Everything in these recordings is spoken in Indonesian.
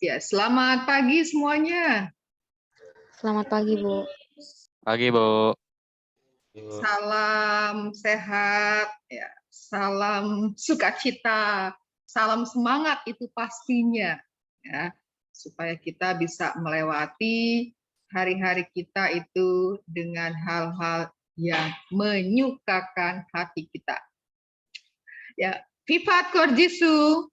Ya, selamat pagi semuanya. Selamat pagi, Bu. Pagi, Bu. Salam sehat, ya. Salam sukacita, salam semangat itu pastinya, ya, supaya kita bisa melewati hari-hari kita itu dengan hal-hal yang menyukakan hati kita. Ya, Vivat Korjisu.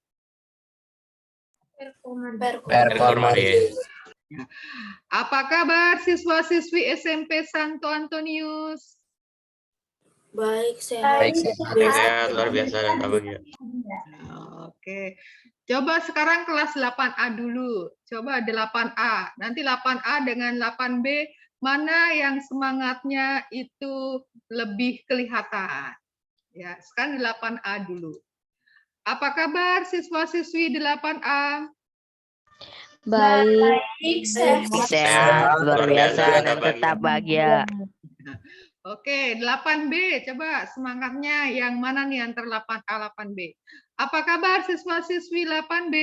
Apa kabar siswa-siswi SMP Santo Antonius? Baik, sehat. Baik, sehat, luar biasa dan bahagia. Oke. Coba sekarang kelas 8A dulu. Coba 8A. Nanti 8A dengan 8B, mana yang semangatnya itu lebih kelihatan? Ya, sekarang 8A dulu. Apa kabar siswa-siswi 8A? Baik. Sehat. Luar biasa dan tetap bahagia. Oke, 8B, coba semangatnya yang mana nih antara 8A, 8B? Apa kabar siswa-siswi 8B?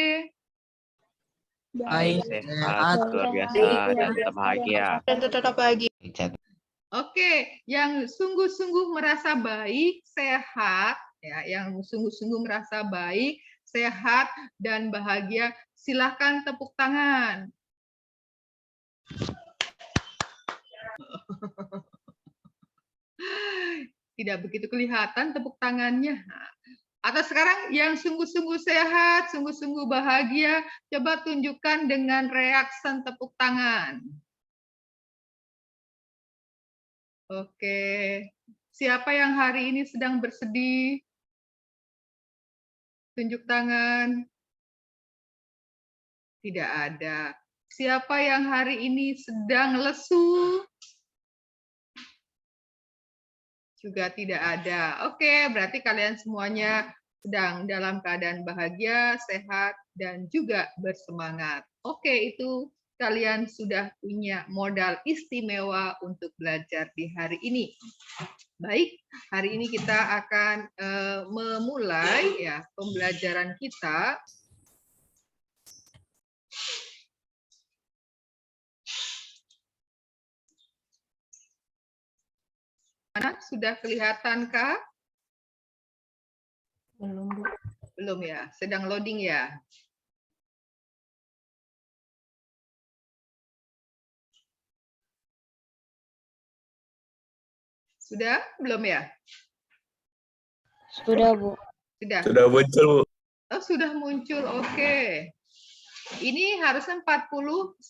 Baik, sehat, luar biasa dan tetap bahagia. Dan tetap bahagia. Oke, yang sungguh-sungguh merasa baik, sehat, ya, yang sungguh-sungguh merasa baik, sehat, dan bahagia, silakan tepuk tangan. Tidak begitu kelihatan tepuk tangannya. Atau sekarang yang sungguh-sungguh sehat, sungguh-sungguh bahagia, coba tunjukkan dengan reaksi tepuk tangan. Oke, siapa yang hari ini sedang bersedih? Tunjuk tangan. Tidak ada. Siapa yang hari ini sedang lesu? Juga tidak ada. Oke, berarti kalian semuanya sedang dalam keadaan bahagia, sehat, dan juga bersemangat. Oke, itu kalian sudah punya modal istimewa untuk belajar di hari ini. Baik, hari ini kita akan memulai ya pembelajaran kita. Mana sudah kelihatankah? Belum, Bu. Belum ya, sedang loading ya. Sudah? Belum ya? Sudah, Bu. Sudah. Sudah muncul, Bu. Oh, sudah muncul. Oke. Ini harusnya 49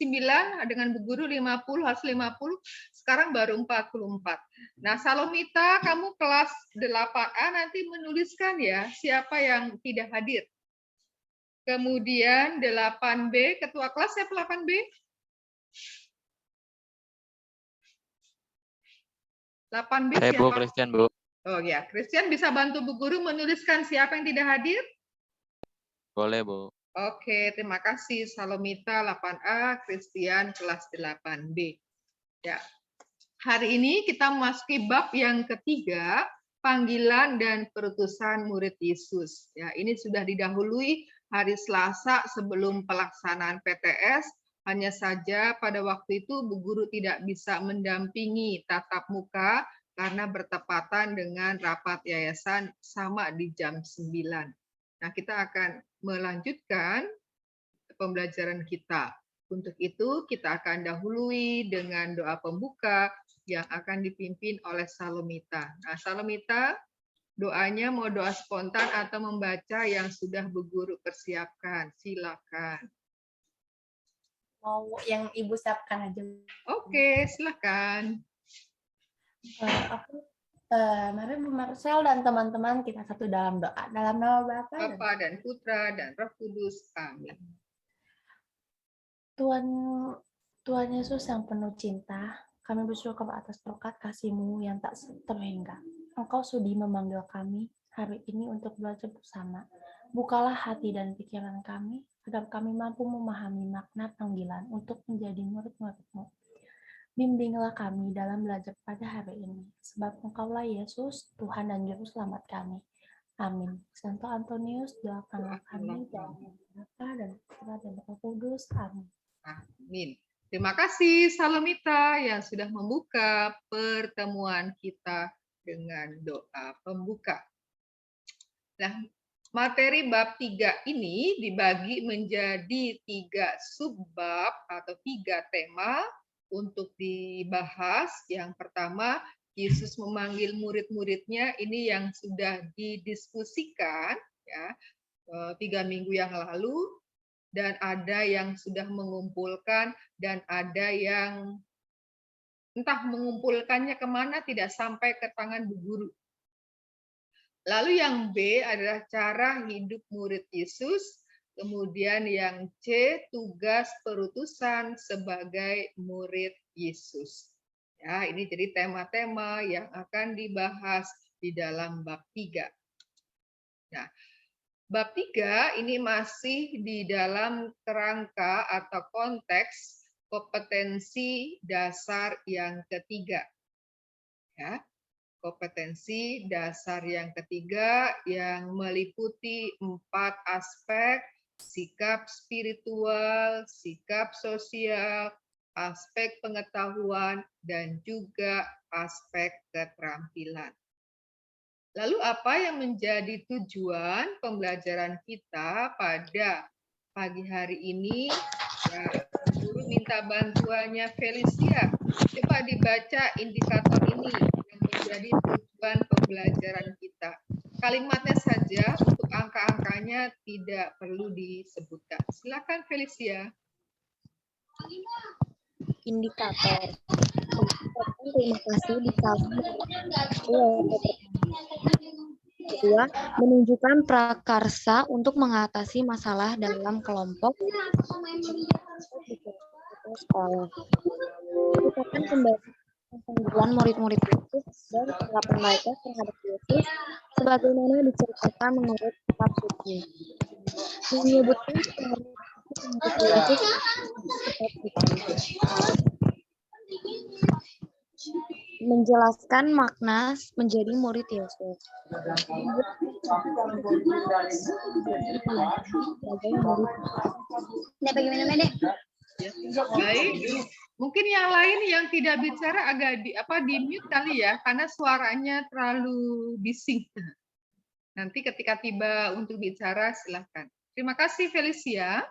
dengan Bu Guru 50, harus 50. Sekarang baru 44. Nah, Salomita, kamu kelas 8A nanti menuliskan ya siapa yang tidak hadir. Kemudian 8B, ketua kelas siapa 8B? 8B Saya Bu siapa? Christian, Bu. Oh ya, Christian bisa bantu Bu Guru menuliskan siapa yang tidak hadir? Boleh, Bu. Oke, terima kasih Salomita 8A, Christian kelas 8B. Ya. Hari ini kita memasuki bab yang ketiga, panggilan dan perutusan murid Yesus. Ya, ini sudah didahului hari Selasa sebelum pelaksanaan PTS. Hanya saja pada waktu itu Bu Guru tidak bisa mendampingi tatap muka karena bertepatan dengan rapat yayasan sama di jam 9. Nah, kita akan melanjutkan pembelajaran kita. Untuk itu, kita akan dahului dengan doa pembuka yang akan dipimpin oleh Salomita. Nah, Salomita, doanya mau doa spontan atau membaca yang sudah Bu Guru persiapkan? Silakan. Mau yang Ibu siapkan aja. Oke, silakan. Mari Bu Marcel dan teman-teman kita satu dalam doa. Dalam nama Bapa Bapa dan Putra dan Roh Kudus. Amin. Tuhan Yesus yang penuh cinta, kami bersyukur atas berkat kasih-Mu yang tak terhingga. Engkau sudi memanggil kami hari ini untuk belajar bersama. Bukalah hati dan pikiran kami, agar kami mampu memahami makna panggilan untuk menjadi murid-murid-Mu. Bimbinglah kami dalam belajar pada hari ini, sebab Engkaulah Yesus, Tuhan dan Juru Selamat kami. Amin. Santo Antonius, doakanlah kami dan Bapa dan Putra dan Roh Kudus. Amin. Amin. Terima kasih Salomita yang sudah membuka pertemuan kita dengan doa pembuka. Nah, materi bab 3 ini dibagi menjadi 3 subbab atau 3 tema untuk dibahas. Yang pertama, Yesus memanggil murid-muridnya, ini yang sudah didiskusikan ya 3 minggu yang lalu, dan ada yang sudah mengumpulkan dan ada yang entah mengumpulkannya kemana tidak sampai ke tangan bu guru. Lalu yang B adalah cara hidup murid Yesus. Kemudian yang C, tugas perutusan sebagai murid Yesus. Ya, ini jadi tema-tema yang akan dibahas di dalam bab 3. Nah, bab 3 ini masih di dalam kerangka atau konteks kompetensi dasar yang ketiga. Ya. Kompetensi dasar yang ketiga yang meliputi 4 aspek: sikap spiritual, sikap sosial, aspek pengetahuan, dan juga aspek keterampilan. Lalu apa yang menjadi tujuan pembelajaran kita pada pagi hari ini? Ya, guru minta bantuannya Felicia. Coba dibaca indikator ini yang menjadi tujuan pembelajaran kita. Kalimatnya saja, untuk angka-angkanya tidak perlu disebutkan. Silakan Felicia. Indikator. Terima kasih di kedua, menunjukkan prakarsa untuk mengatasi masalah dalam kelompok sekolah. Merupakan pembelajaran murid-murid Yesus dan penerapan mereka terhadap Yesus sebagaimana diceritakan menurut kitab suci. Menyebutkan Yesus menjelaskan makna menjadi murid Yesus. Baik, mungkin yang lain yang tidak bicara agak di mute kali ya, karena suaranya terlalu bising. Nanti ketika tiba untuk bicara silahkan. Terima kasih Felicia.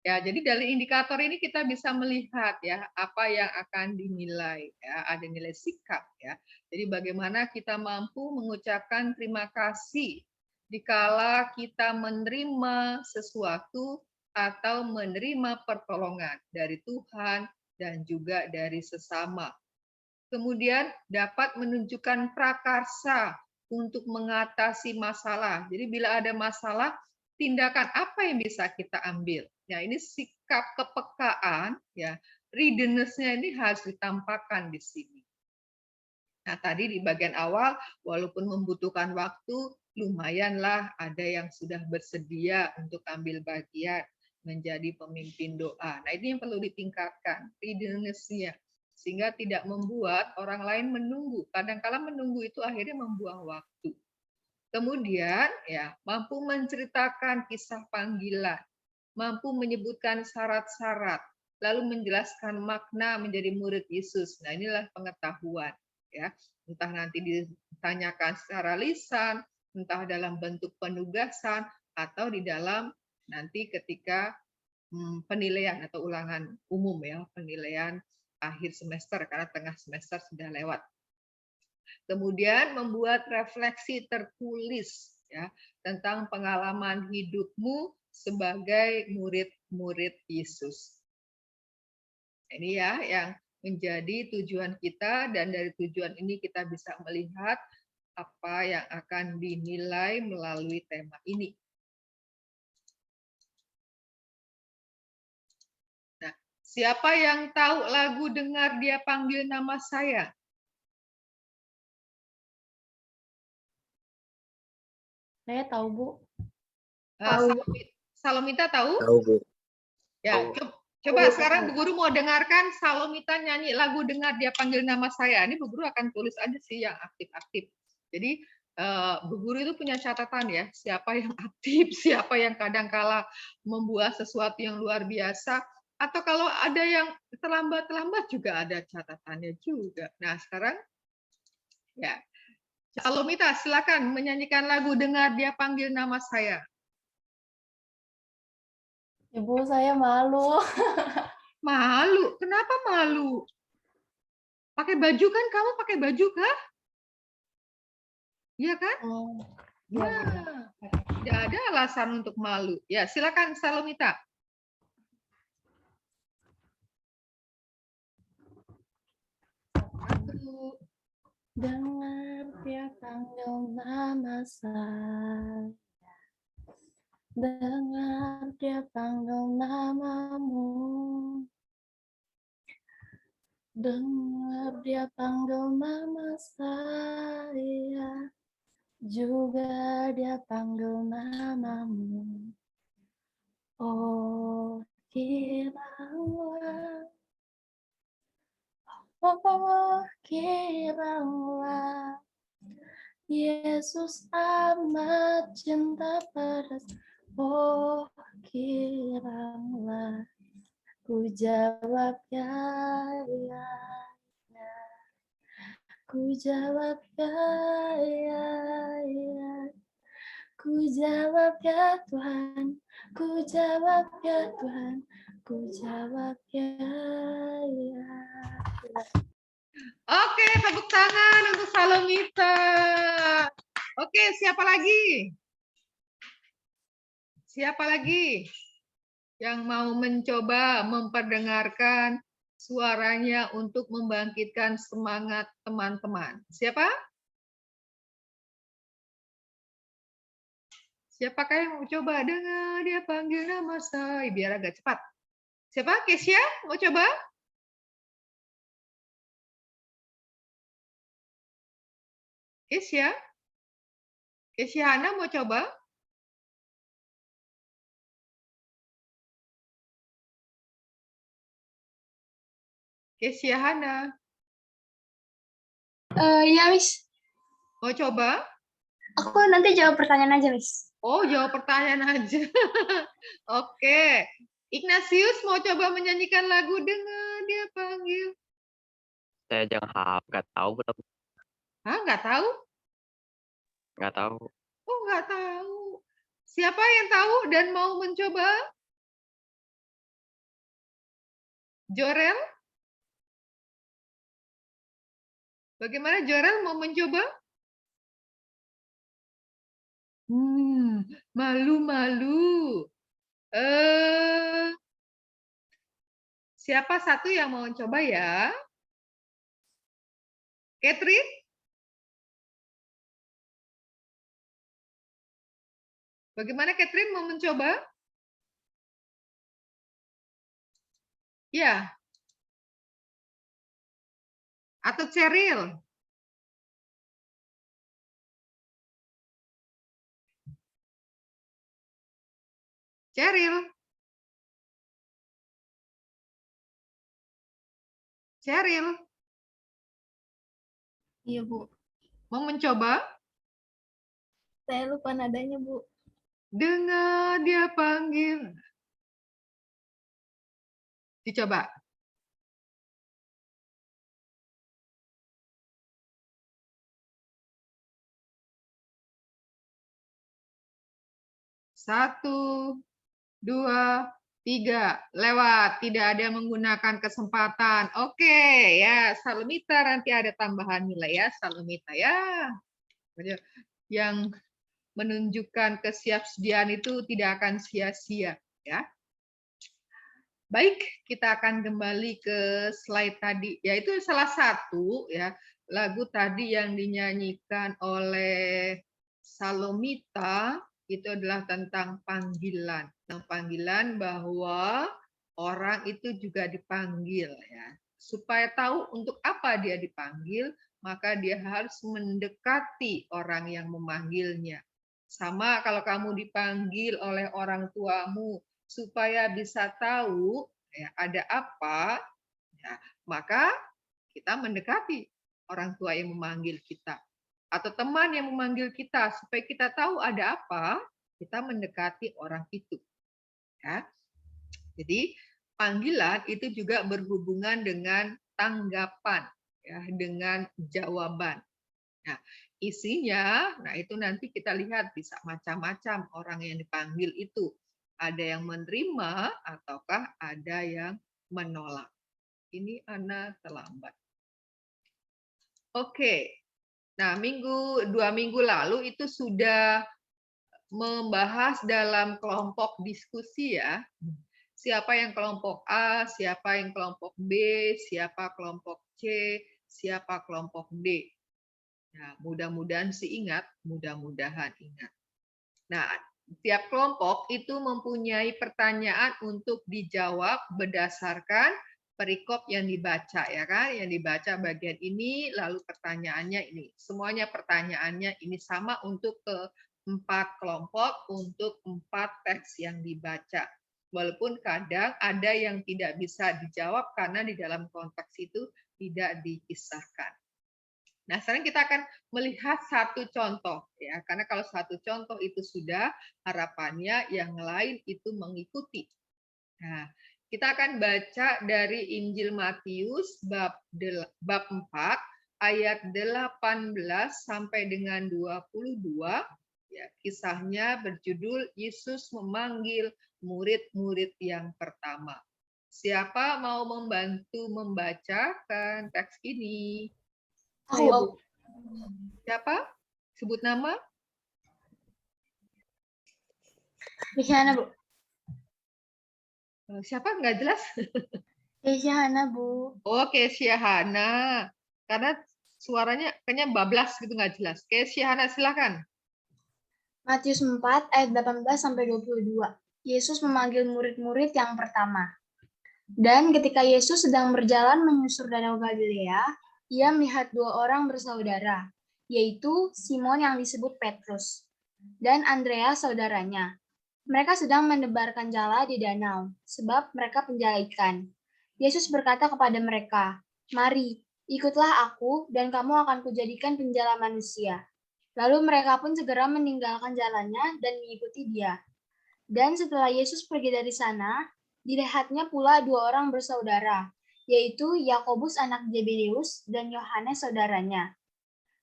Ya, jadi dari indikator ini kita bisa melihat ya apa yang akan dinilai ya, ada nilai sikap ya. Jadi bagaimana kita mampu mengucapkan terima kasih dikala kita menerima sesuatu atau menerima pertolongan dari Tuhan dan juga dari sesama. Kemudian dapat menunjukkan prakarsa untuk mengatasi masalah. Jadi bila ada masalah, tindakan apa yang bisa kita ambil? Ya, ini sikap kepekaan, ya, readiness-nya ini harus ditampakkan di sini. Nah, tadi di bagian awal, walaupun membutuhkan waktu, lumayanlah ada yang sudah bersedia untuk ambil bagian menjadi pemimpin doa. Nah, ini yang perlu ditingkatkan, readiness-nya, sehingga tidak membuat orang lain menunggu. Kadang-kala menunggu itu akhirnya membuang waktu. Kemudian, ya, mampu menceritakan kisah panggilan, mampu menyebutkan syarat-syarat, lalu menjelaskan makna menjadi murid Yesus. Nah, inilah pengetahuan, ya. Entah nanti ditanyakan secara lisan, entah dalam bentuk penugasan, atau di dalam nanti ketika penilaian atau ulangan umum ya, penilaian akhir semester karena tengah semester sudah lewat. Kemudian membuat refleksi tertulis ya tentang pengalaman hidupmu sebagai murid-murid Yesus. Ini ya yang menjadi tujuan kita, dan dari tujuan ini kita bisa melihat apa yang akan dinilai melalui tema ini. Nah, siapa yang tahu lagu Dengar Dia Panggil Nama Saya? Saya tahu, Bu. Salomita tahu? Tahu, Bu. Ya, coba sekarang Bu Guru mau dengarkan Salomita nyanyi lagu Dengar Dia Panggil Nama Saya. Ini Bu Guru akan tulis aja sih yang aktif-aktif. Jadi Bu Guru itu punya catatan ya, siapa yang aktif, siapa yang kadang-kala membuat sesuatu yang luar biasa, atau kalau ada yang terlambat-terlambat juga ada catatannya juga. Nah, sekarang ya, Salomita, silakan menyanyikan lagu Dengar Dia Panggil Nama Saya. Ibu, saya malu. Malu, kenapa malu? Pakai baju kan, kamu pakai baju kah? Iya kan? Oh, Ya, tidak ada alasan untuk malu. Ya, silakan Salomita. Satu. Dengar Dia panggil nama saya. Dengar Dia panggil namamu. Dengar Dia panggil nama saya. Juga Dia panggil namamu. Oh, kiranya. Oh, kiranya Yesus amat cinta pedas. Oh, kiranya ku jawab ya, ya, ya. Ku jawab ya, ya, ya. Ku jawab ya Tuhan. Ku jawab ya Tuhan. Ku jawab ya, ya. Oke, tepuk tangan untuk Salomita. Oke, siapa lagi? Siapa lagi yang mau mencoba memperdengarkan suaranya untuk membangkitkan semangat teman-teman? Siapa? Siapakah yang mau coba? Dengar Dia panggil nama saya. Biar agak cepat. Siapa? Kesia? Mau coba? Kesia? Kesia Hana mau coba? Kesia Hana. Ya, Miss. Mau coba? Aku nanti jawab pertanyaan aja, Miss. Oh, jawab pertanyaan aja. Oke. Ignatius mau coba menyanyikan lagu Dengar Dia Panggil. Saya jangan hafal, nggak tahu belum. Hah, nggak tahu? Nggak tahu. Oh, nggak tahu. Siapa yang tahu dan mau mencoba? Jorel? Bagaimana Jorel mau mencoba? Malu-malu. Siapa satu yang mau mencoba ya? Catherine? Bagaimana Catherine mau mencoba? Ya. Atau Cheryl? Cheryl? Cheryl? Iya, Bu. Mau mencoba? Saya lupa nadanya, Bu. Dengar Dia panggil. Dicoba. Satu, dua, tiga. Lewat. Tidak ada menggunakan kesempatan. Oke, ya. Salomita nanti ada tambahan nilai ya. Salomita ya. Yang menunjukkan kesiapsediaan itu tidak akan sia-sia. Ya. Baik, kita akan kembali ke slide tadi. Yaitu salah satu ya lagu tadi yang dinyanyikan oleh Salomita itu adalah tentang panggilan. Tentang panggilan bahwa orang itu juga dipanggil ya. Supaya tahu untuk apa dia dipanggil, maka dia harus mendekati orang yang memanggilnya. Sama kalau kamu dipanggil oleh orang tuamu supaya bisa tahu ya, ada apa, ya, maka kita mendekati orang tua yang memanggil kita. atau teman yang memanggil kita supaya kita tahu ada apa, kita mendekati orang itu. Ya. Jadi panggilan itu juga berhubungan dengan tanggapan, ya, dengan jawaban. Nah, isinya, nah itu nanti kita lihat bisa macam-macam orang yang dipanggil itu. Ada yang menerima ataukah ada yang menolak. Ini Ana terlambat. Oke. Nah, 2 minggu lalu itu sudah membahas dalam kelompok diskusi ya. Siapa yang kelompok A, siapa yang kelompok B, siapa kelompok C, siapa kelompok D. Nah, mudah-mudahan sih ingat, mudah-mudahan ingat. Nah, tiap kelompok itu mempunyai pertanyaan untuk dijawab berdasarkan perikop yang dibaca, ya kan? Yang dibaca bagian ini, lalu pertanyaannya ini. Semuanya pertanyaannya ini sama untuk ke-4 kelompok, untuk 4 teks yang dibaca. Walaupun kadang ada yang tidak bisa dijawab karena di dalam konteks itu tidak dipisahkan. Nah, sekarang kita akan melihat satu contoh, ya, karena kalau satu contoh itu sudah, harapannya yang lain itu mengikuti. Nah, kita akan baca dari Injil Matius bab 4 ayat 18 sampai dengan 22. Ya, kisahnya berjudul Yesus memanggil murid-murid yang pertama. Siapa mau membantu membacakan teks ini? Aku. Siapa? Sebut nama? Hana, Bu. Siapa? Nggak jelas. Hana, Bu. Oke, Syahana. Karena suaranya kayaknya bablas gitu, nggak jelas. Oke, Syahana, silakan. Matius 4 ayat 18 sampai 22. Yesus memanggil murid-murid yang pertama. Dan ketika Yesus sedang berjalan menyusur Danau Galilea, ia melihat 2 orang bersaudara, yaitu Simon yang disebut Petrus dan Andreas saudaranya. Mereka sedang menebarkan jala di danau, sebab mereka penjala ikan. Yesus berkata kepada mereka, "Mari, ikutlah aku, dan kamu akan kujadikan penjala manusia." Lalu mereka pun segera meninggalkan jalannya dan mengikuti dia. Dan setelah Yesus pergi dari sana, dilihatnya pula 2 orang bersaudara, yaitu Yakobus anak Zebedeus dan Yohanes saudaranya,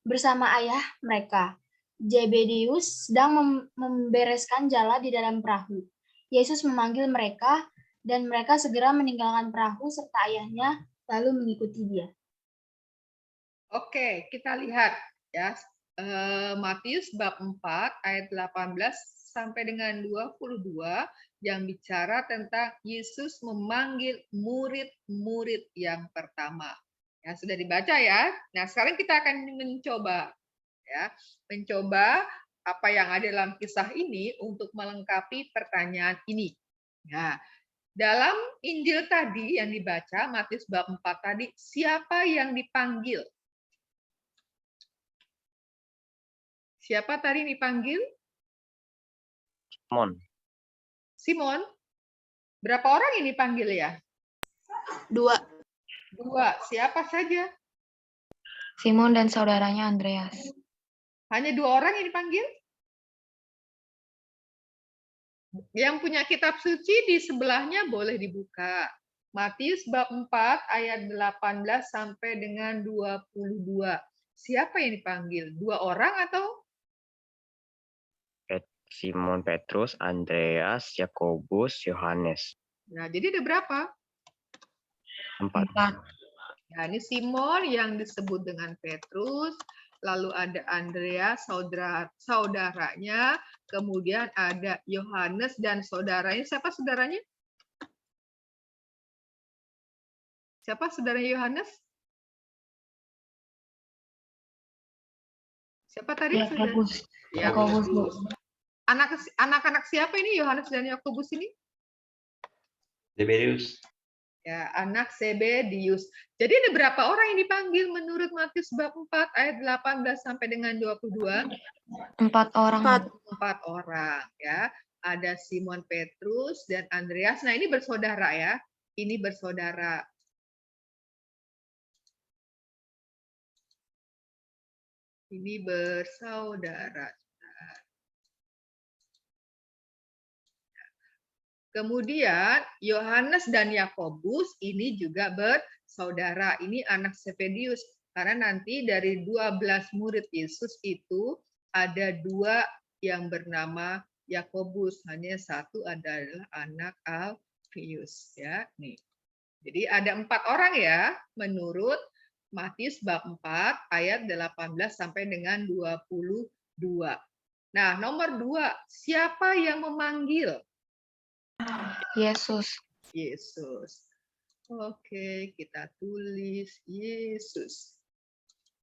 bersama ayah mereka. Zebedeus sedang membereskan jala di dalam perahu. Yesus memanggil mereka, dan mereka segera meninggalkan perahu serta ayahnya, lalu mengikuti dia. Oke, kita lihat ya. Matius bab 4 ayat 18 sampai dengan 22 yang bicara tentang Yesus memanggil murid-murid yang pertama. Ya, sudah dibaca ya. Nah, sekarang kita akan mencoba apa yang ada dalam kisah ini untuk melengkapi pertanyaan ini. Ya, dalam Injil tadi yang dibaca, Matius bab 4 tadi, siapa yang dipanggil? Siapa tadi dipanggil? Simon. Simon. Berapa orang yang dipanggil ya? 2. 2. Siapa saja? Simon dan saudaranya Andreas. Hanya 2 orang yang dipanggil? Yang punya kitab suci di sebelahnya boleh dibuka. Matius bab 4 ayat 18 sampai dengan 22. Siapa yang dipanggil? 2 orang atau? Simon Petrus, Andreas, Yakobus, Yohanes. Nah, jadi ada berapa? 4. Ya, ini Simon yang disebut dengan Petrus, lalu ada Andreas saudaranya, kemudian ada Yohanes dan saudaranya. Siapa saudaranya? Siapa saudara Yohanes? Siapa tadi? Yakobus. Yakobus. Bu. Anak-anak siapa ini Yohanes dan Yakobus ini? Zebedeus. Ya, anak Zebedeus. Jadi ada berapa orang yang dipanggil menurut Matius bab 4 ayat 18 sampai dengan 22? 4 orang. 4 orang ya. Ada Simon Petrus dan Andreas. Nah, ini bersaudara ya. Ini bersaudara. Ini bersaudara. Kemudian Yohanes dan Yakobus ini juga bersaudara. Ini anak Zebedius. Karena nanti dari 12 murid Yesus itu ada 2 yang bernama Yakobus. Hanya satu adalah anak Alfius. Ya, nih. Jadi ada 4 orang ya menurut Matius bab 4 ayat 18 sampai dengan 22. Nah, nomor 2, siapa yang memanggil? Yesus. Yesus. Oke, kita tulis Yesus.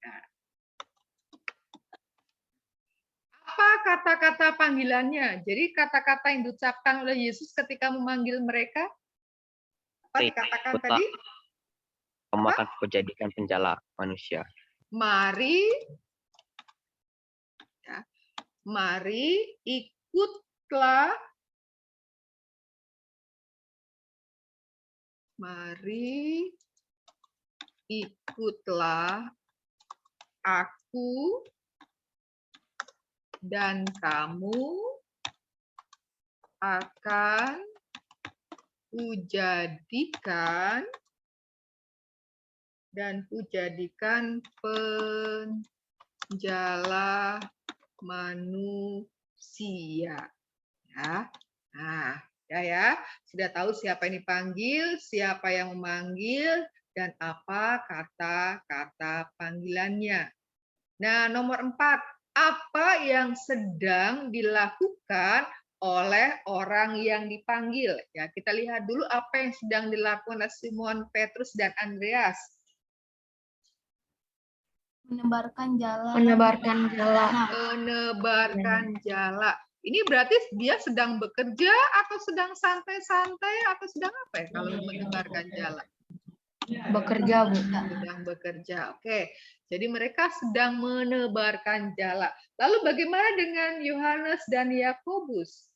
Nah, apa kata-kata panggilannya? Jadi kata-kata yang diucapkan oleh Yesus ketika memanggil mereka, apa dikatakan Putra. tadi? Kamu akan kujadikan penjala manusia. Mari, ya, mari ikutlah, mari ikutlah aku dan kamu akan kujadikan penjala manusia. Ya. Nah, ya. Sudah tahu siapa yang dipanggil, siapa yang memanggil, dan apa kata-kata panggilannya. Nah, nomor 4, apa yang sedang dilakukan oleh orang yang dipanggil? Ya, kita lihat dulu apa yang sedang dilakukan oleh Simon Petrus dan Andreas. Menebarkan jala. Menebarkan jala. Menebarkan jala. Ini berarti dia sedang bekerja atau sedang santai-santai atau sedang apa ya kalau menebarkan jala? Bekerja, Bu. Sedang bekerja. Oke. Jadi mereka sedang menebarkan jala. Lalu bagaimana dengan Yohanes dan Yakobus?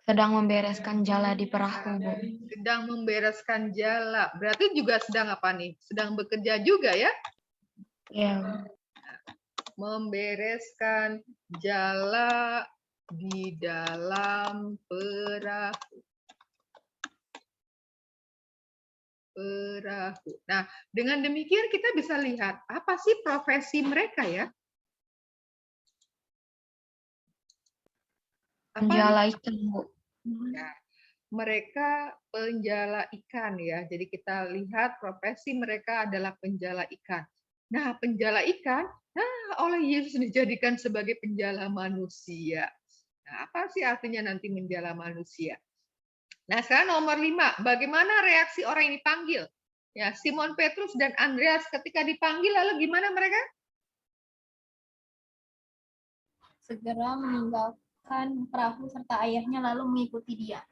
Sedang membereskan jala di perahu, Bu. Sedang membereskan jala. Berarti juga sedang apa nih? Sedang bekerja juga ya? Iya. Membereskan jala di dalam perahu. Nah, dengan demikian kita bisa lihat apa sih profesi mereka ya? Penjala ikan, Bu. Ya, mereka penjala ikan ya. Jadi kita lihat profesi mereka adalah penjala ikan. Nah, penjala ikan, oleh Yesus dijadikan sebagai penjala manusia. Nah, apa sih artinya nanti menjala manusia? Nah, sekarang nomor 5, bagaimana reaksi orang yang dipanggil? Ya, Simon Petrus dan Andreas ketika dipanggil, lalu gimana mereka? Segera meninggalkan perahu serta ayahnya lalu mengikuti dia.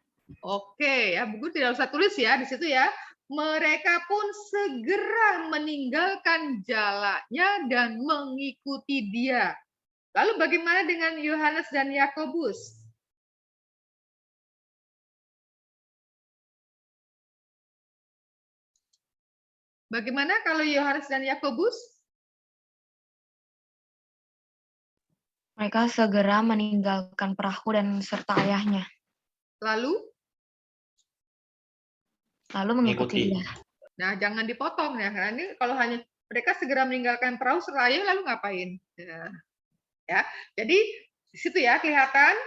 Oke, ya, buku tidak usah tulis ya di situ ya. Mereka pun segera meninggalkan jalannya dan mengikuti dia. Lalu bagaimana dengan Yohanes dan Yakobus? Bagaimana kalau Yohanes dan Yakobus? Mereka segera meninggalkan perahu dan serta ayahnya. Lalu Mengikuti dia. Nah, jangan dipotong ya, karena ini kalau hanya mereka segera meninggalkan perahu serta ayah lalu ngapain? Ya, jadi di situ ya kelihatan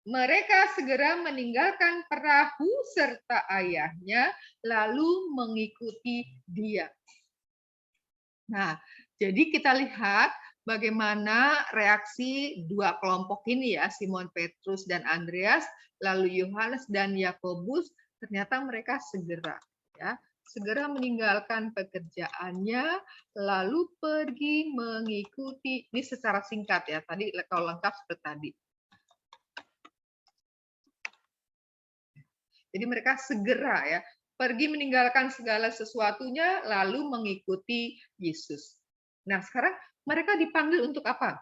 mereka segera meninggalkan perahu serta ayahnya lalu mengikuti dia. Nah, jadi kita lihat bagaimana reaksi 2 kelompok ini ya, Simon Petrus dan Andreas, lalu Yohanes dan Yakobus, ternyata mereka segera meninggalkan pekerjaannya, lalu pergi mengikuti. Ini secara singkat ya, tadi kalau lengkap seperti tadi. Jadi mereka segera ya, pergi meninggalkan segala sesuatunya, lalu mengikuti Yesus. Nah, sekarang mereka dipanggil untuk apa?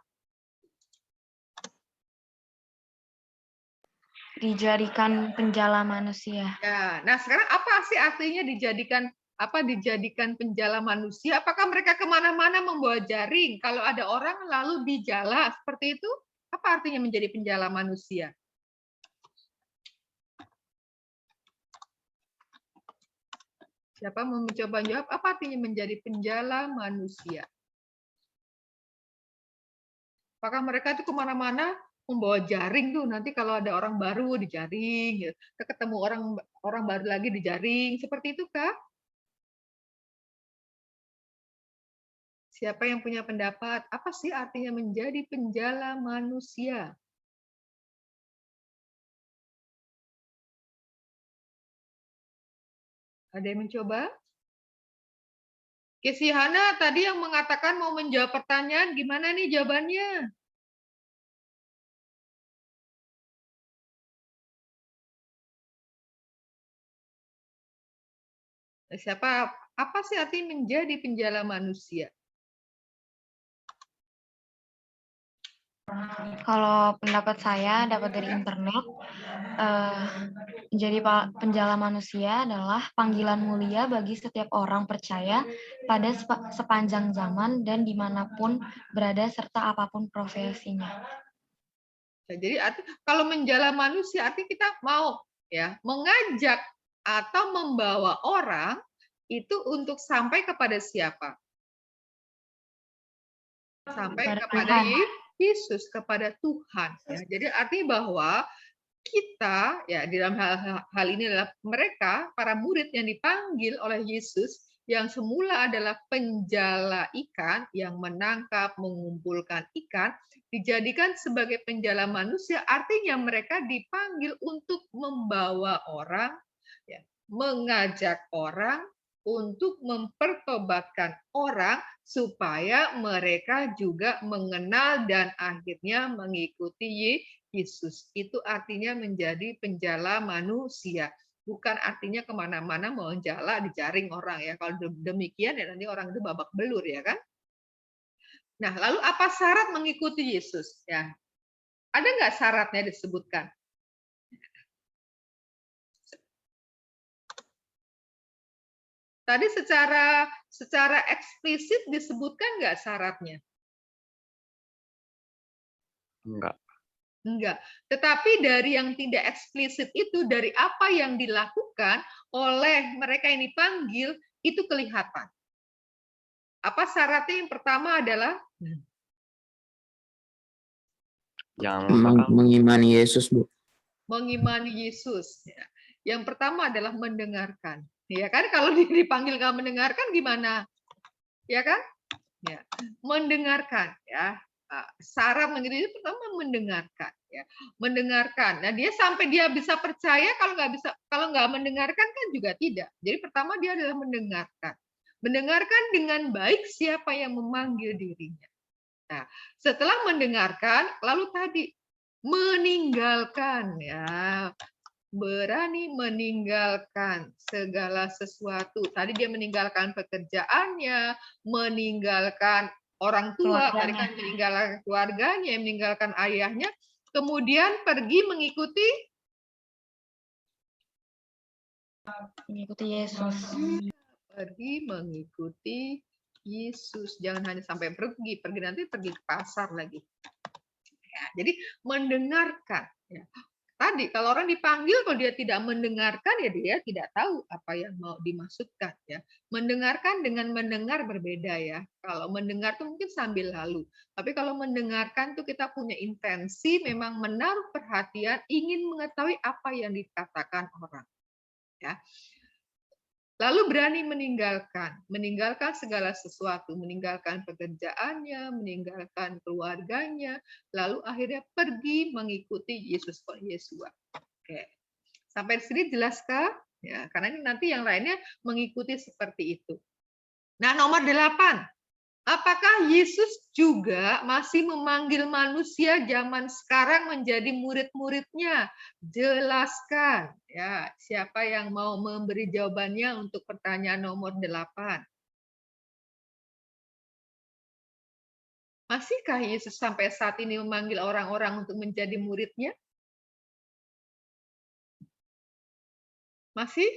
Dijadikan penjala manusia. Ya, nah sekarang apa sih artinya dijadikan dijadikan penjala manusia? Apakah mereka kemana-mana membawa jaring? Kalau ada orang lalu dijala seperti itu, apa artinya menjadi penjala manusia? Siapa mau mencoba jawab? Apa artinya menjadi penjala manusia? Apakah mereka itu kemana-mana membawa jaring tuh, nanti kalau ada orang baru dijaring, gitu. Ketemu orang baru lagi dijaring, seperti itu kah? Siapa yang punya pendapat? Apa sih artinya menjadi penjala manusia? Ada yang mencoba? Oke, si Hana tadi yang mengatakan mau menjawab pertanyaan, gimana nih jawabannya? Siapa? Apa sih artinya menjadi penjala manusia? Kalau pendapat saya dapat dari internet, menjadi penjala manusia adalah panggilan mulia bagi setiap orang percaya pada sepanjang zaman dan dimanapun berada serta apapun profesinya. Jadi kalau menjala manusia artinya kita mau ya mengajak atau membawa orang itu untuk sampai kepada siapa? Sampai kepada Yesus, kepada Tuhan. Ya. Jadi artinya bahwa kita ya di dalam hal ini adalah mereka para murid yang dipanggil oleh Yesus yang semula adalah penjala ikan yang menangkap mengumpulkan ikan dijadikan sebagai penjala manusia, artinya mereka dipanggil untuk membawa orang ya, mengajak orang untuk mempertobatkan orang supaya mereka juga mengenal dan akhirnya mengikuti Yesus. Itu artinya menjadi penjala manusia. Bukan artinya kemana-mana mau jala dijaring orang ya. Kalau demikian ya nanti orang itu babak belur ya kan. Nah lalu apa syarat mengikuti Yesus ya? Ada nggak syaratnya disebutkan? Tadi secara eksplisit disebutkan nggak syaratnya? Enggak. Enggak. Tetapi dari yang tidak eksplisit itu, dari apa yang dilakukan oleh mereka yang dipanggil, itu kelihatan. Apa syaratnya? Yang pertama adalah mengimani Yesus, Bu. Mengimani Yesus. Ya. Yang pertama adalah mendengarkan. Ya kan? Kalau dipanggil nggak mendengarkan gimana? Ya kan? Ya. Mendengarkan. Ya. Syarat menjadi pertama mendengarkan ya, mendengarkan. Nah dia sampai dia bisa percaya, kalau nggak mendengarkan kan juga tidak. Jadi pertama dia adalah mendengarkan dengan baik siapa yang memanggil dirinya. Nah setelah mendengarkan lalu tadi meninggalkan ya, berani meninggalkan segala sesuatu. Tadi dia meninggalkan pekerjaannya, meninggalkan orang tua, tadi kan meninggalkan keluarganya, meninggalkan ayahnya, kemudian pergi mengikuti Yesus. Pergi mengikuti Yesus. Jangan hanya sampai pergi nanti pergi ke pasar lagi. Ya, jadi mendengarkan. Ya. Tadi kalau orang dipanggil kalau dia tidak mendengarkan ya dia tidak tahu apa yang mau dimaksudkan ya. Mendengarkan dengan mendengar berbeda ya. Kalau mendengar tuh mungkin sambil lalu. Tapi kalau mendengarkan tuh kita punya intensi memang menaruh perhatian ingin mengetahui apa yang dikatakan orang. Ya. Lalu berani meninggalkan segala sesuatu, meninggalkan pekerjaannya, meninggalkan keluarganya, lalu akhirnya pergi mengikuti Yesus Yesua. Oke. Sampai di sini jelaskah? Ya, karena ini nanti yang lainnya mengikuti seperti itu. Nah, nomor 8. Apakah Yesus juga masih memanggil manusia zaman sekarang menjadi murid-muridnya? Jelaskan. Ya, siapa yang mau memberi jawabannya untuk pertanyaan nomor 8? Masihkah Yesus sampai saat ini memanggil orang-orang untuk menjadi muridnya? Masih?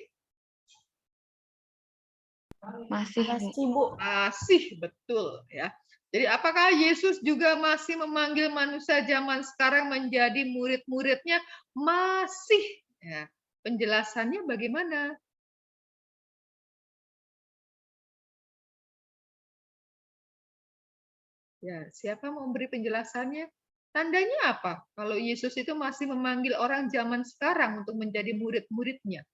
Masih, Bu. Makasih, Bu. Masih, betul ya. Jadi apakah Yesus juga masih memanggil manusia zaman sekarang menjadi murid-muridnya? Masih. Ya. Penjelasannya bagaimana? Ya, siapa mau beri penjelasannya? Tandanya apa? Kalau Yesus itu masih memanggil orang zaman sekarang untuk menjadi murid-muridnya.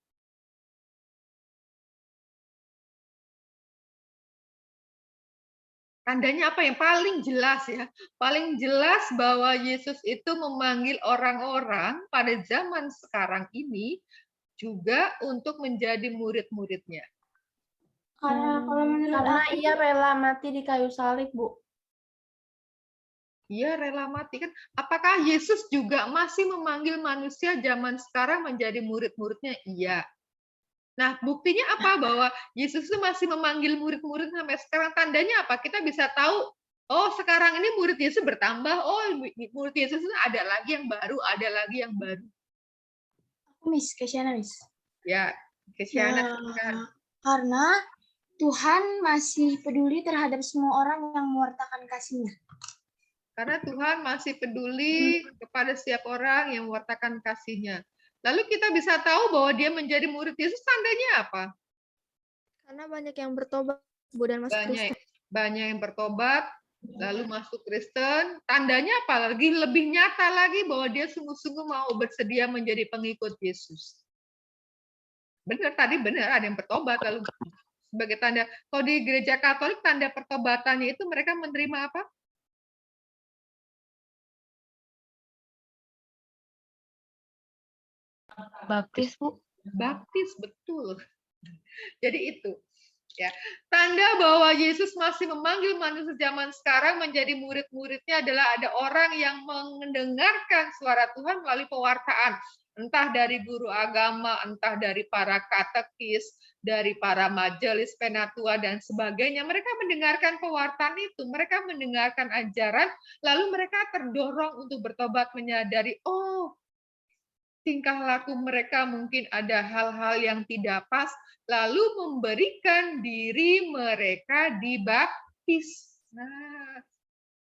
Tandanya apa yang paling jelas ya? Paling jelas bahwa Yesus itu memanggil orang-orang pada zaman sekarang ini juga untuk menjadi murid-muridnya. Kalau menurut Karena aku, ia rela mati di kayu salib, Bu. Ia rela mati kan? Apakah Yesus juga masih memanggil manusia zaman sekarang menjadi murid-muridnya? Iya. Nah, buktinya apa bahwa Yesus itu masih memanggil murid-murid sampai sekarang? Tandanya apa? Kita bisa tahu, oh sekarang ini murid Yesus bertambah, oh murid Yesus itu ada lagi yang baru, ada lagi yang baru. aku Miss, Kesiana Miss. Ya, Kesiana Ya, silakan. karena Tuhan masih peduli terhadap semua orang yang mewartakan kasih-Nya. Karena Tuhan masih peduli kepada setiap orang yang mewartakan kasih-Nya. Lalu kita bisa tahu bahwa dia menjadi murid Yesus, tandanya apa? Karena banyak yang bertobat, Bu, dan masuk Kristen. Banyak yang bertobat, lalu masuk Kristen. Tandanya apa? Lebih nyata lagi bahwa dia sungguh-sungguh mau bersedia menjadi pengikut Yesus. Benar, tadi benar ada yang bertobat. Lalu sebagai tanda, kalau di gereja Katolik, tanda pertobatannya itu mereka menerima apa? Baptis, Bu. Baptis, betul. Jadi itu. Ya, tanda bahwa Yesus masih memanggil manusia zaman sekarang menjadi murid-muridnya adalah ada orang yang mendengarkan suara Tuhan melalui pewartaan. Entah dari guru agama, entah dari para katekis, dari para majelis penatua, dan sebagainya. Mereka mendengarkan pewartaan itu, mereka mendengarkan ajaran, lalu mereka terdorong untuk bertobat menyadari, oh, tingkah laku mereka mungkin ada hal-hal yang tidak pas, lalu memberikan diri mereka dibaptis. Nah,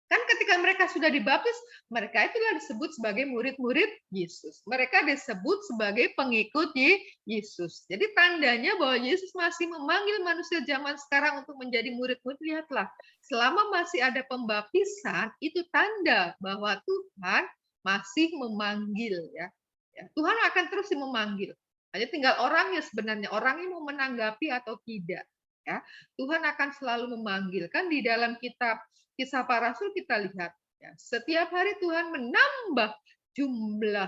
kan ketika mereka sudah dibaptis, mereka itulah disebut sebagai murid-murid Yesus. Mereka disebut sebagai pengikut Yesus. Jadi tandanya bahwa Yesus masih memanggil manusia zaman sekarang untuk menjadi murid-murid. Lihatlah, selama masih ada pembaptisan, itu tanda bahwa Tuhan masih memanggil ya. Tuhan akan terus memanggil. Hanya tinggal orangnya sebenarnya, orangnya mau menanggapi atau tidak. Ya, Tuhan akan selalu memanggil. Kan di dalam kitab Kisah Para Rasul kita lihat, ya, setiap hari Tuhan menambah jumlah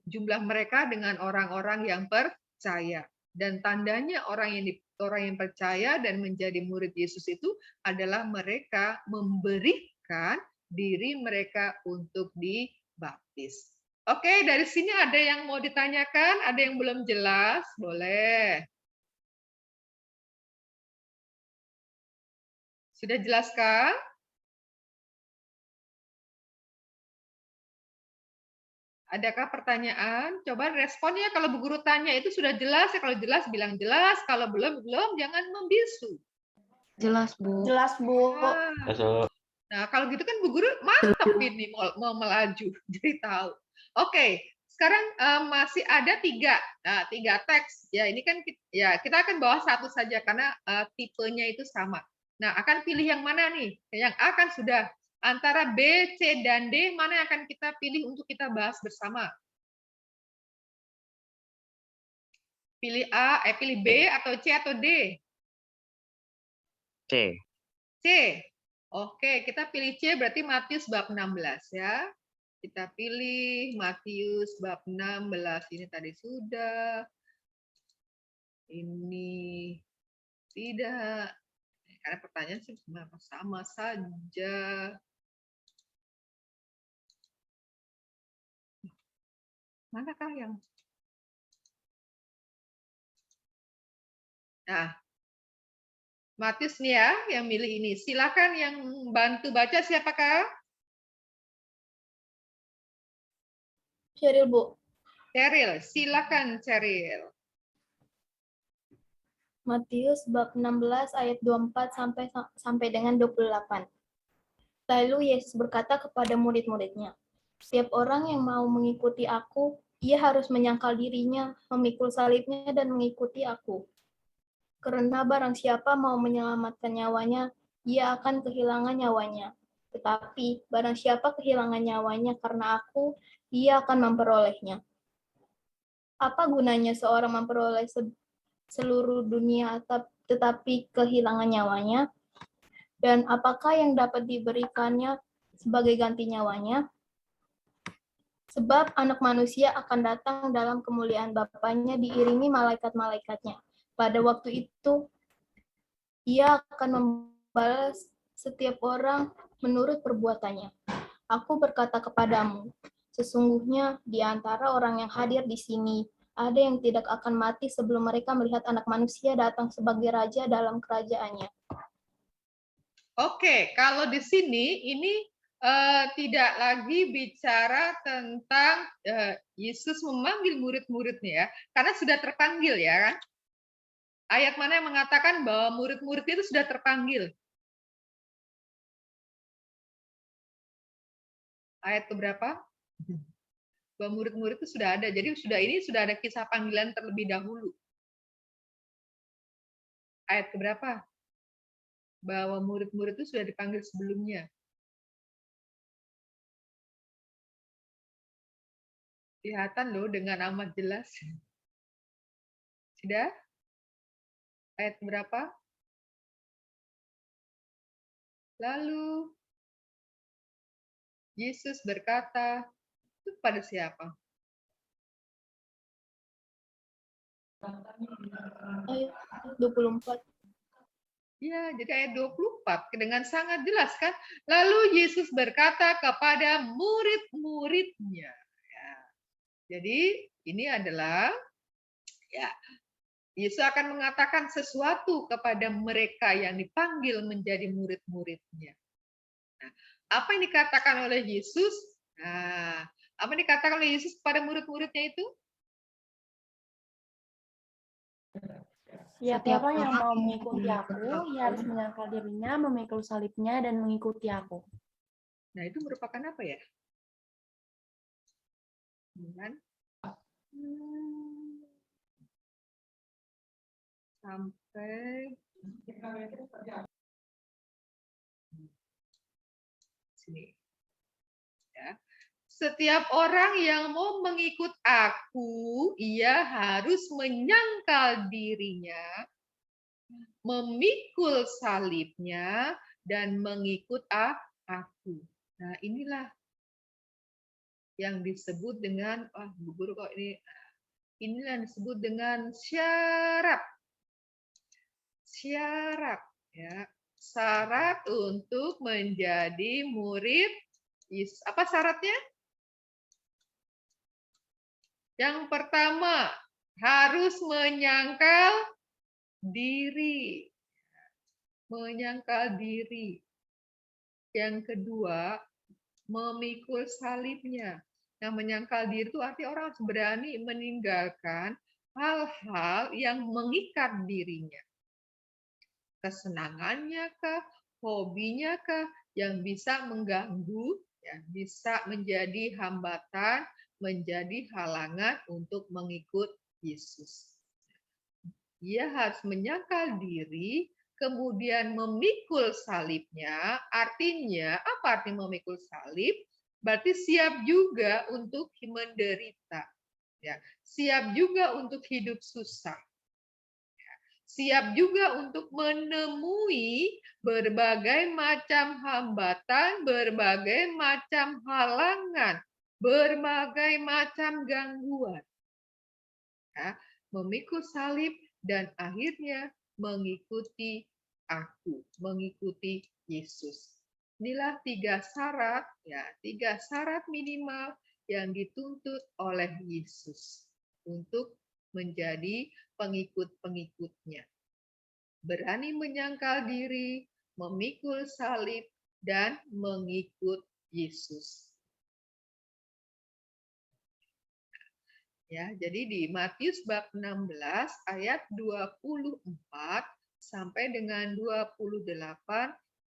jumlah mereka dengan orang-orang yang percaya. Dan tandanya orang yang percaya dan menjadi murid Yesus itu adalah mereka memberikan diri mereka untuk dibaptis. Oke, dari sini ada yang mau ditanyakan? Ada yang belum jelas? Boleh. Sudah jelaskah? Adakah pertanyaan? Coba responnya. Kalau Bu Guru tanya itu sudah jelas ya. Kalau jelas bilang jelas. Kalau belum jangan membisu. Jelas, Bu. Jelas, Bu. Nah, kalau gitu kan Bu Guru mantap ini mau melaju. Jadi tahu. Oke, sekarang masih ada tiga teks. Ya, ini kan kita akan bawa satu saja karena tipenya itu sama. Nah, akan pilih yang mana nih? Yang A kan sudah. Antara B, C, dan D, mana yang akan kita pilih untuk kita bahas bersama? Pilih A, pilih B, atau C, atau D? C. C. Oke, kita pilih C, berarti Matius bab 16 ya. Kita pilih Matius bab 16. Ini tadi sudah. Ini tidak. Karena pertanyaan sih sama saja. Manakah yang? Nah, Matius nih ya, yang milih ini. Silakan yang bantu baca siapakah? Sheryl, Bu. Cheryl, silakan Cheryl. Matius bab 16 ayat 24 sampai dengan 28. Lalu Yesus berkata kepada murid-muridnya, "Setiap orang yang mau mengikuti aku, ia harus menyangkal dirinya, memikul salibnya dan mengikuti aku. Karena barang siapa mau menyelamatkan nyawanya, ia akan kehilangan nyawanya. Tetapi barang siapa kehilangan nyawanya karena aku, ia akan memperolehnya. Apa gunanya seorang memperoleh seluruh dunia tetapi kehilangan nyawanya? Dan apakah yang dapat diberikannya sebagai ganti nyawanya? Sebab anak manusia akan datang dalam kemuliaan Bapanya diiringi malaikat-malaikatnya. Pada waktu itu, ia akan membalas setiap orang menurut perbuatannya. Aku berkata kepadamu, sesungguhnya di antara orang yang hadir di sini, ada yang tidak akan mati sebelum mereka melihat anak manusia datang sebagai raja dalam kerajaannya." Oke, kalau di sini ini tidak lagi bicara tentang Yesus memanggil murid-muridnya ya, karena sudah terpanggil ya kan. Ayat mana yang mengatakan bahwa murid-murid itu sudah terpanggil? Ayat keberapa? Bahwa murid-murid itu sudah ada. Jadi sudah ada kisah panggilan terlebih dahulu. Ayat keberapa? Bahwa murid-murid itu sudah dipanggil sebelumnya. Kelihatan loh dengan amat jelas. Sudah? Ayat berapa? Lalu Yesus berkata, itu pada siapa? Ayat 24. Ya, jadi ayat 24 dengan sangat jelas kan. Lalu Yesus berkata kepada murid-muridnya. Ya. Jadi ini adalah ya Yesus akan mengatakan sesuatu kepada mereka yang dipanggil menjadi murid-muridnya. Nah, apa yang dikatakan oleh Yesus? Nah, apa yang dikatakan oleh Yesus kepada murid-muridnya itu? Setiap orang yang mau mengikuti aku, ia harus menyangkal dirinya, memikul salibnya, dan mengikuti aku. Nah, itu merupakan apa ya? Kan? Sampai sini. Ya. Setiap orang yang mau mengikut aku, ia harus menyangkal dirinya, memikul salibnya, dan mengikut aku. Nah, inilah yang disebut dengan, Bu Guru kok inilah yang disebut dengan syarat. Syarat, ya. Syarat untuk menjadi murid Yesus. Apa syaratnya? Yang pertama, harus menyangkal diri. Menyangkal diri. Yang kedua, memikul salibnya. Nah, menyangkal diri itu artinya orang harus berani meninggalkan hal-hal yang mengikat dirinya. Kesenangannya kah, hobinya kah, yang bisa mengganggu, ya, bisa menjadi hambatan, menjadi halangan untuk mengikut Yesus. Ia harus menyangkal diri, kemudian memikul salibnya. Artinya, apa arti memikul salib? Berarti siap juga untuk menderita. Ya, siap juga untuk hidup susah. Siap juga untuk menemui berbagai macam hambatan, berbagai macam halangan, berbagai macam gangguan. Ya, memikul salib dan akhirnya mengikuti aku, mengikuti Yesus. Inilah 3 syarat, ya, 3 syarat minimal yang dituntut oleh Yesus untuk menjadi pengikut-pengikutnya. Berani menyangkal diri, memikul salib, dan mengikut Yesus. Ya, jadi di Matius bab 16 ayat 24 sampai dengan 28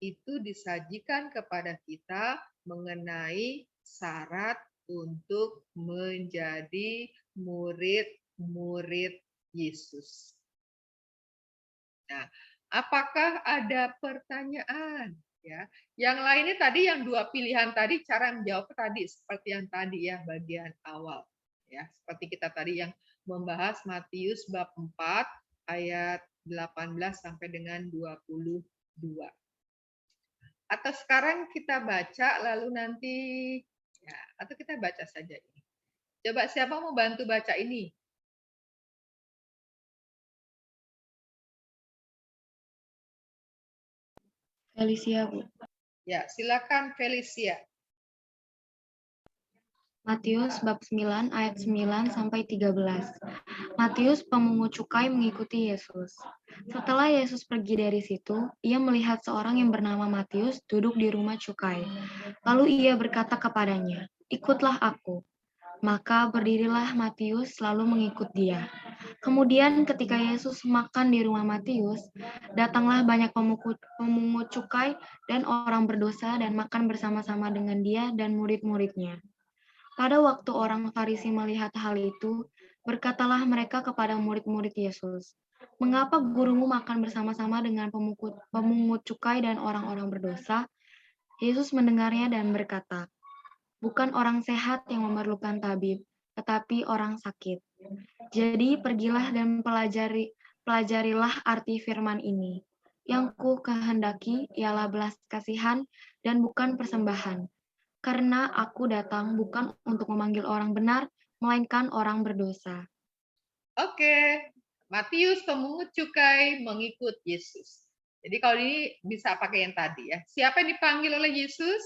itu disajikan kepada kita mengenai syarat untuk menjadi murid-murid Yesus. Nah, apakah ada pertanyaan? Ya, yang lainnya tadi yang dua pilihan tadi cara menjawab tadi seperti yang tadi ya bagian awal. Ya, seperti kita tadi yang membahas Matius bab 4 ayat 18 sampai dengan 22. Atau sekarang kita baca lalu nanti ya, atau kita baca saja ini. Coba siapa mau bantu baca ini? Felicia, Bu. Ya, silakan Felicia. Matius bab 9 ayat 9 sampai 13. Matius pemungut cukai mengikuti Yesus. Setelah Yesus pergi dari situ, ia melihat seorang yang bernama Matius duduk di rumah cukai. Lalu ia berkata kepadanya, "Ikutlah aku." Maka berdirilah Matius lalu mengikut dia. Kemudian ketika Yesus makan di rumah Matius, datanglah banyak pemungut cukai dan orang berdosa dan makan bersama-sama dengan dia dan murid-muridnya. Pada waktu orang Farisi melihat hal itu, berkatalah mereka kepada murid-murid Yesus, "Mengapa gurumu makan bersama-sama dengan pemungut cukai dan orang-orang berdosa?" Yesus mendengarnya dan berkata, "Bukan orang sehat yang memerlukan tabib, tetapi orang sakit. Jadi pergilah dan pelajarilah arti firman ini. Yang ku kehendaki ialah belas kasihan dan bukan persembahan. Karena aku datang bukan untuk memanggil orang benar, melainkan orang berdosa." Oke, Matius pemungut cukai mengikut Yesus. Jadi kalau ini bisa pakai yang tadi ya. Siapa yang dipanggil oleh Yesus?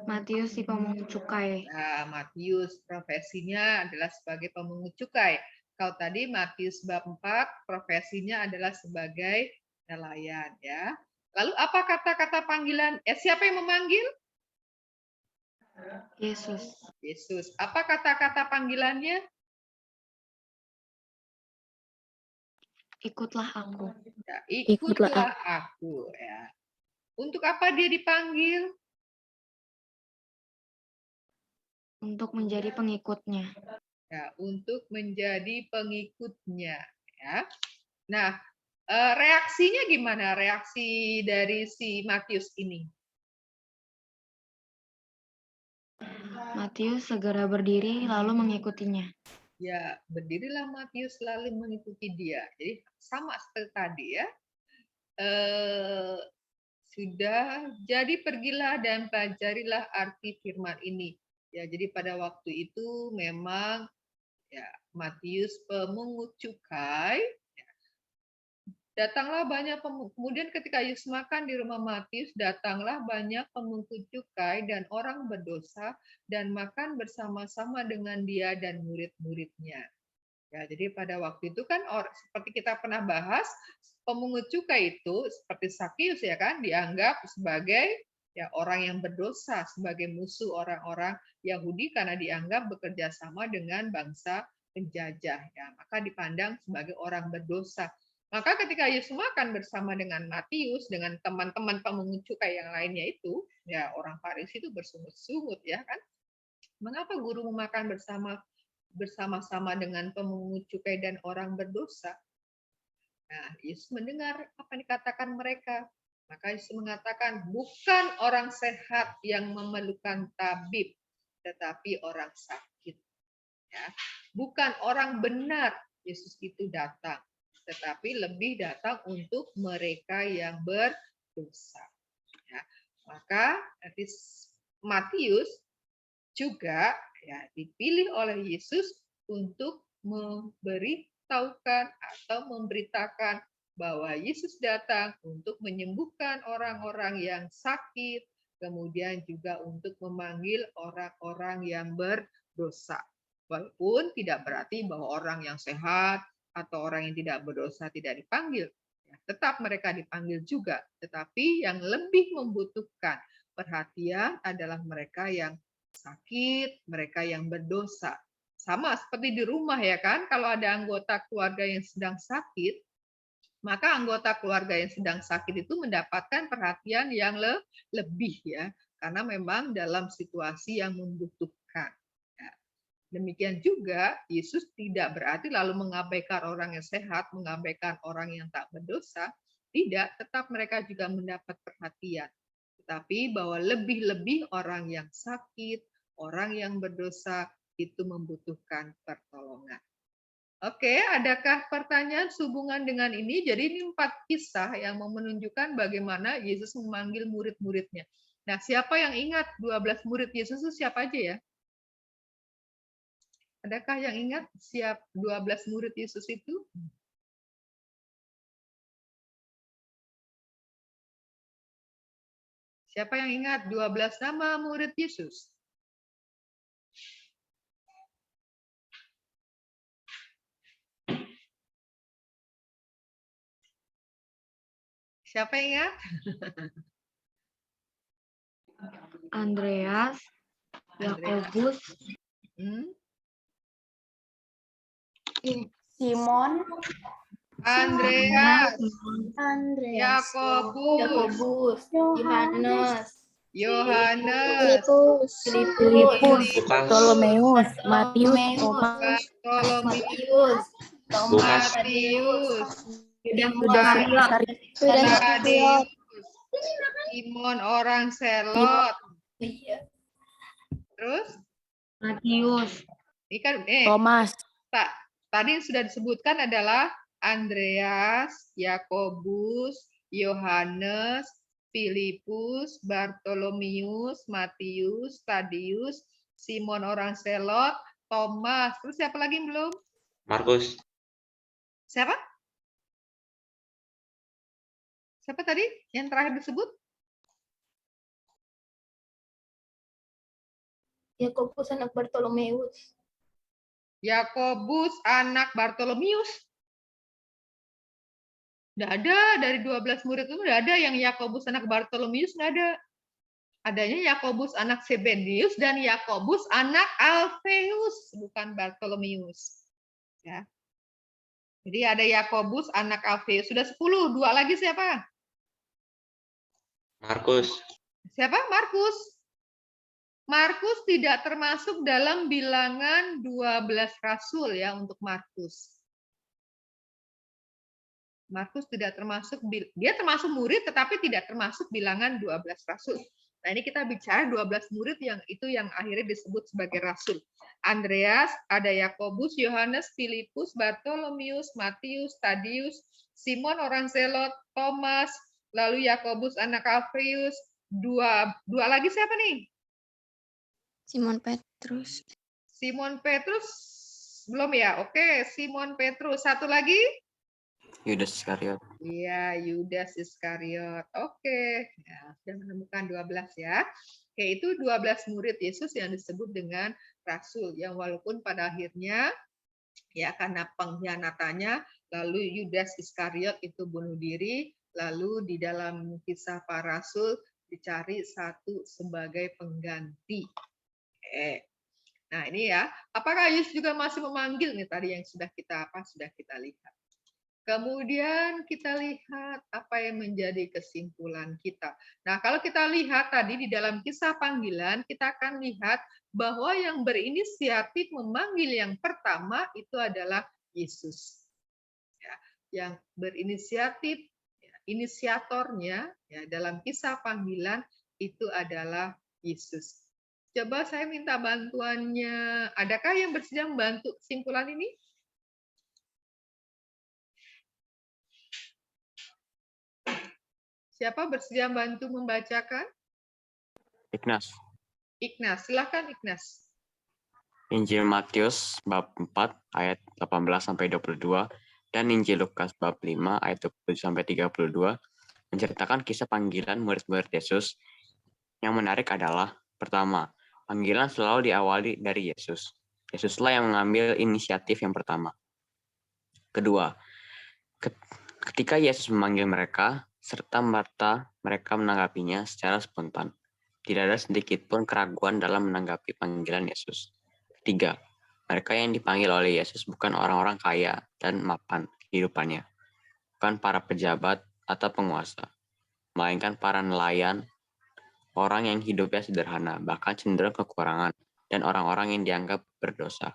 Matius si pemungut cukai. Nah, Matius profesinya adalah sebagai pemungut cukai. Kalau tadi Matius bab 4 profesinya adalah sebagai nelayan ya. Lalu apa kata-kata panggilan? Siapa yang memanggil? Yesus. Yesus. Apa kata-kata panggilannya? Ikutlah aku. Ya, ikutlah aku ya. Untuk apa dia dipanggil? Untuk menjadi pengikutnya. Ya, untuk menjadi pengikutnya ya. Nah, reaksinya gimana? Reaksi dari si Matius ini? Matius segera berdiri lalu mengikutinya. Ya, berdirilah Matius lalu mengikuti dia. Jadi sama seperti tadi ya. Sudah jadi pergilah dan pelajarilah arti firman ini. Ya, jadi pada waktu itu memang ya Matius pemungut cukai. Datanglah banyak kemudian ketika Yesus makan di rumah Matius, datanglah banyak pemungut cukai dan orang berdosa dan makan bersama-sama dengan dia dan murid-muridnya. Ya, jadi pada waktu itu kan seperti kita pernah bahas, pemungut cukai itu seperti Sakius ya kan dianggap sebagai ya orang yang berdosa, sebagai musuh orang-orang Yahudi karena dianggap bekerja sama dengan bangsa penjajah ya, maka dipandang sebagai orang berdosa. Maka ketika Yesus makan bersama dengan Matius dengan teman-teman pemungut cukai yang lainnya itu, ya orang Farisi itu bersungut-sungut ya kan. Mengapa guru makan bersama-sama dengan pemungut cukai dan orang berdosa? Nah, Yesus mendengar apa yang dikatakan mereka. Maka Yesus mengatakan, bukan orang sehat yang memerlukan tabib, tetapi orang sakit. Ya. Bukan orang benar Yesus itu datang, tetapi lebih datang untuk mereka yang berdosa. Ya. Maka Matius juga ya dipilih oleh Yesus untuk memberitahukan atau memberitakan bahwa Yesus datang untuk menyembuhkan orang-orang yang sakit, kemudian juga untuk memanggil orang-orang yang berdosa. Walaupun tidak berarti bahwa orang yang sehat atau orang yang tidak berdosa tidak dipanggil. Ya, tetap mereka dipanggil juga, tetapi yang lebih membutuhkan perhatian adalah mereka yang sakit, mereka yang berdosa. Sama seperti di rumah ya kan, kalau ada anggota keluarga yang sedang sakit, maka anggota keluarga yang sedang sakit itu mendapatkan perhatian yang lebih ya, karena memang dalam situasi yang membutuhkan. Ya. Demikian juga Yesus tidak berarti lalu mengabaikan orang yang sehat, mengabaikan orang yang tak berdosa. Tidak, tetap mereka juga mendapat perhatian. Tetapi bahwa lebih-lebih orang yang sakit, orang yang berdosa itu membutuhkan pertolongan. Oke, adakah pertanyaan sehubungan dengan ini? Jadi ini 4 kisah yang menunjukkan bagaimana Yesus memanggil murid-muridnya. Nah, siapa yang ingat 12 murid Yesus itu siapa aja ya? Adakah yang ingat 12 murid Yesus itu? Siapa yang ingat 12 nama murid Yesus? Siapa yang ingat? Andreas, Yakobus, Simon, Andreas, Yakobus, Yohanes, Filipus, Bartolomeus, Matius, Bartolomeus, Matius, Yudas, Simon orang Selot. Terus? Matius, Ini kan Thomas, tadi sudah disebutkan adalah Andreas, Yakobus, Yohanes, Filipus, Bartolomeus, Matius, Tadius, Simon orang Selot, Thomas. Terus siapa lagi belum? Markus. Siapa? Siapa tadi yang terakhir disebut? Yakobus anak Bartolomeus. Yakobus anak Bartolomeus. Nggak ada, dari 12 murid itu nggak ada yang Yakobus anak Bartolomeus, nggak ada. Adanya Yakobus anak Zebedius dan Yakobus anak Alfeus, bukan Bartolomeus. Ya. Jadi ada Yakobus anak Alfeus. Sudah 10, 2 lagi siapa? Markus. Siapa? Markus. Markus tidak termasuk dalam bilangan 12 rasul ya untuk Markus. Markus tidak termasuk, dia termasuk murid tetapi tidak termasuk bilangan 12 rasul. Nah, ini kita bicara 12 murid yang itu yang akhirnya disebut sebagai rasul. Andreas, ada Yakobus, Yohanes, Filipus, Bartolomeus, Matius, Tadius, Simon orang Zelot, Thomas, lalu Yakobus anak Alfeus, dua lagi siapa nih? Simon Petrus. Simon Petrus belum ya? Oke, Simon Petrus. Satu lagi? Yudas Iskariot. Iya, Yudas Iskariot. Oke, ya, sudah menemukan 12 ya. Oke, itu 12 murid Yesus yang disebut dengan rasul. Yang walaupun pada akhirnya ya karena pengkhianatannya, lalu Yudas Iskariot itu bunuh diri, lalu di dalam kisah para rasul dicari satu sebagai pengganti. Oke. Nah, ini ya. Apakah Yesus juga masih memanggil nih tadi yang sudah kita lihat. Kemudian kita lihat apa yang menjadi kesimpulan kita. Nah, kalau kita lihat tadi di dalam kisah panggilan, kita akan lihat bahwa yang berinisiatif memanggil yang pertama itu adalah Yesus. Ya, yang berinisiatif, inisiatornya ya, dalam kisah panggilan itu adalah Yesus. Coba saya minta bantuannya. Adakah yang bersedia membantu kesimpulan ini? Siapa bersedia bantu membacakan? Ignas. Ignas, silakan Ignas. Injil Matius bab 4 ayat 18 sampai 22 dan Injil Lukas bab 5 ayat 20 sampai 32 menceritakan kisah panggilan murid-murid Yesus. Yang menarik adalah pertama, panggilan selalu diawali dari Yesus. Yesuslah yang mengambil inisiatif yang pertama. Kedua, ketika Yesus memanggil mereka, serta merta mereka menanggapinya secara spontan. Tidak ada sedikit pun keraguan dalam menanggapi panggilan Yesus. Ketiga, mereka yang dipanggil oleh Yesus bukan orang-orang kaya dan mapan kehidupannya, bukan para pejabat atau penguasa, melainkan para nelayan, orang yang hidupnya sederhana, bahkan cenderung kekurangan, dan orang-orang yang dianggap berdosa.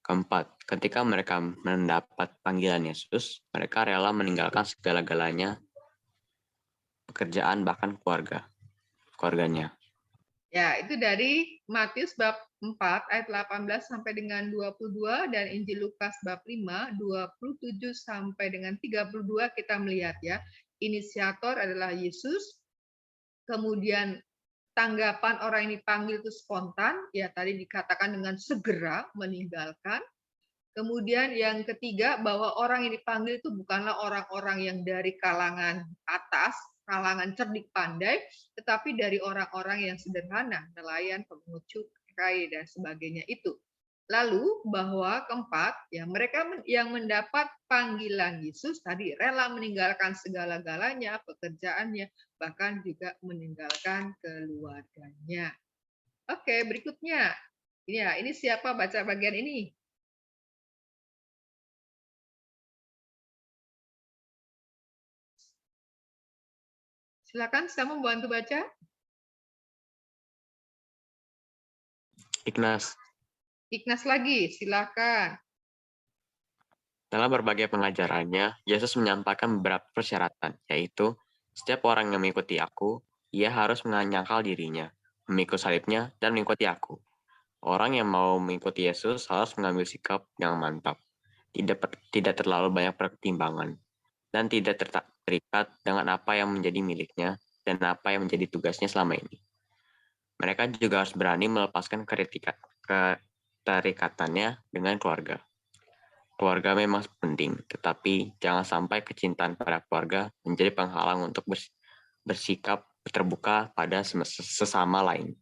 Keempat, ketika mereka mendapat panggilan Yesus, mereka rela meninggalkan segala-galanya, pekerjaan, bahkan keluarganya. Ya, itu dari Matius bab 4 ayat 18 sampai dengan 22 dan Injil Lukas bab 5 27 sampai dengan 32 kita melihat ya. Inisiator adalah Yesus. Kemudian tanggapan orang yang dipanggil itu spontan, ya tadi dikatakan dengan segera meninggalkan. Kemudian yang ketiga bahwa orang yang dipanggil itu bukanlah orang-orang yang dari kalangan atas, kalangan cerdik pandai, tetapi dari orang-orang yang sederhana, nelayan, pemungut cukai dan sebagainya itu. Lalu bahwa keempat, ya mereka yang mendapat panggilan Yesus tadi rela meninggalkan segala-galanya, pekerjaannya, bahkan juga meninggalkan keluarganya. Oke, berikutnya. Ini siapa baca bagian ini? Silakan, saya membantu baca. Ignas. Ignas lagi, silakan. Dalam berbagai pengajarannya, Yesus menyampaikan beberapa persyaratan, yaitu setiap orang yang mengikuti aku, ia harus menyangkal dirinya, memikul salibnya, dan mengikuti aku. Orang yang mau mengikuti Yesus harus mengambil sikap yang mantap, tidak terlalu banyak pertimbangan, dan tidak terikat dengan apa yang menjadi miliknya dan apa yang menjadi tugasnya selama ini. Mereka juga harus berani melepaskan keterikatannya dengan keluarga. Keluarga memang penting, tetapi jangan sampai kecintaan pada keluarga menjadi penghalang untuk bersikap terbuka pada sesama lain.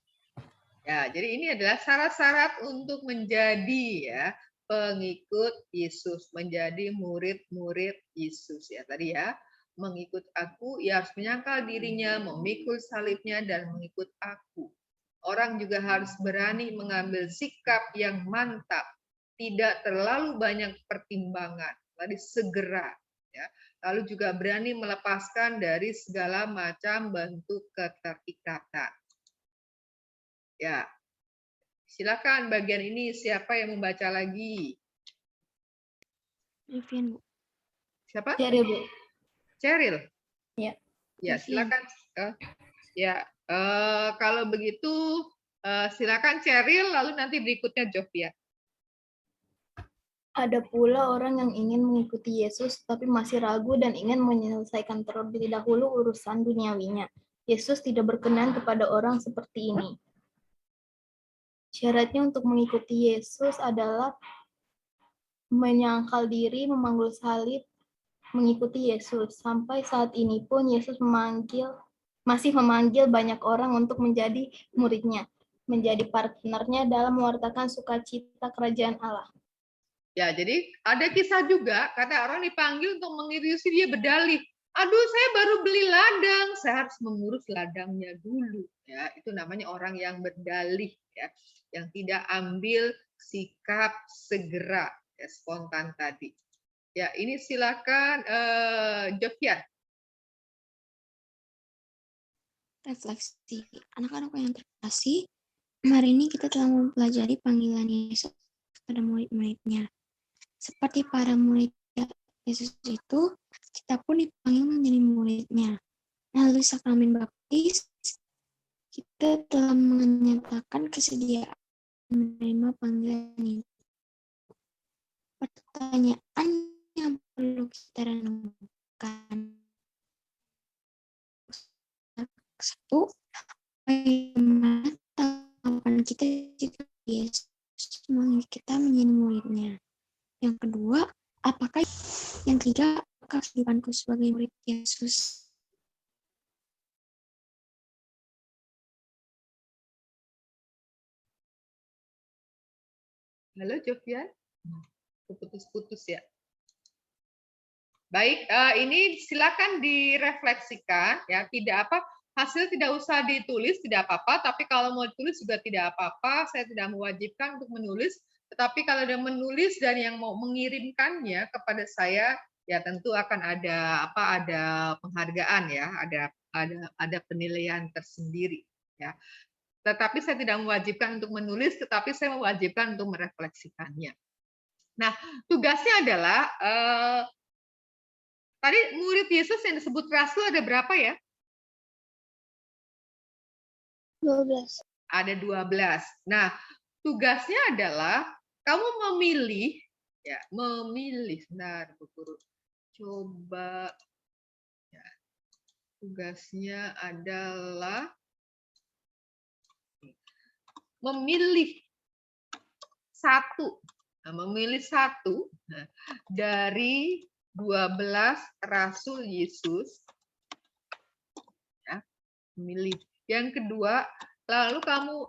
Ya, jadi ini adalah syarat-syarat untuk menjadi ya pengikut Yesus, menjadi murid-murid Yesus ya tadi ya. Mengikut aku, ia harus menyangkal dirinya, memikul salibnya dan mengikut aku. Orang juga harus berani mengambil sikap yang mantap, tidak terlalu banyak pertimbangan, tadi segera ya. Lalu juga berani melepaskan dari segala macam bentuk keterikatan. Ya, silakan bagian ini siapa yang membaca lagi? Vivian, Bu. Siapa? Cheryl, Bu. Cheryl. Ya. Ya, silakan. Kalau begitu silakan Cheryl, lalu nanti berikutnya Jovia. Ada pula orang yang ingin mengikuti Yesus tapi masih ragu dan ingin menyelesaikan terlebih dahulu urusan duniawinya. Yesus tidak berkenan kepada orang seperti ini. Syaratnya untuk mengikuti Yesus adalah menyangkal diri, memanggul salib, mengikuti Yesus. Sampai saat ini pun Yesus masih memanggil banyak orang untuk menjadi muridnya, menjadi partnernya dalam mewartakan sukacita kerajaan Allah. Ya, jadi ada kisah juga, kata orang dipanggil untuk mengikuti dia berdalih. Aduh, saya baru beli ladang, saya harus mengurus ladangnya dulu. Ya, itu namanya orang yang berdalih, ya, yang tidak ambil sikap segera, ya, spontan tadi. Ya, ini silakan Jovia. Refleksi. Anak-anak yang terkasih, hari ini kita telah mempelajari panggilan Yesus kepada murid-muridnya. Seperti para murid Yesus itu, kita pun dipanggil menjadi muridnya. Melalui sakramen baptis, kita telah menyatakan kesediaan menerima panggilan ini. Pertanyaan yang perlu kita renungkan. Satu, bagaimana tanggapan kita jika Yesus memanggil kita menjadi muridnya? Yang kedua, apakah yang ketiga, apakah kehidupanku sebagai murid Yesus? Halo Jovia, putus-putus ya. Baik, ini silakan direfleksikan ya, tidak apa, hasil tidak usah ditulis, tidak apa-apa, tapi kalau mau ditulis juga tidak apa-apa, saya tidak mewajibkan untuk menulis, tetapi kalau ada menulis dan yang mau mengirimkannya kepada saya, ya tentu akan ada penghargaan ya, ada penilaian tersendiri ya. Tetapi saya tidak mewajibkan untuk menulis, tetapi saya mewajibkan untuk merefleksikannya. Nah, tugasnya adalah tadi murid Yesus yang disebut rasul ada berapa ya? 12. Ada 12. Nah, tugasnya adalah kamu memilih, ya, sebentar, Bu Guru. Coba, ya, tugasnya adalah memilih satu. Nah, memilih satu dari 12 rasul Yesus. Ya, memilih. Yang kedua, lalu kamu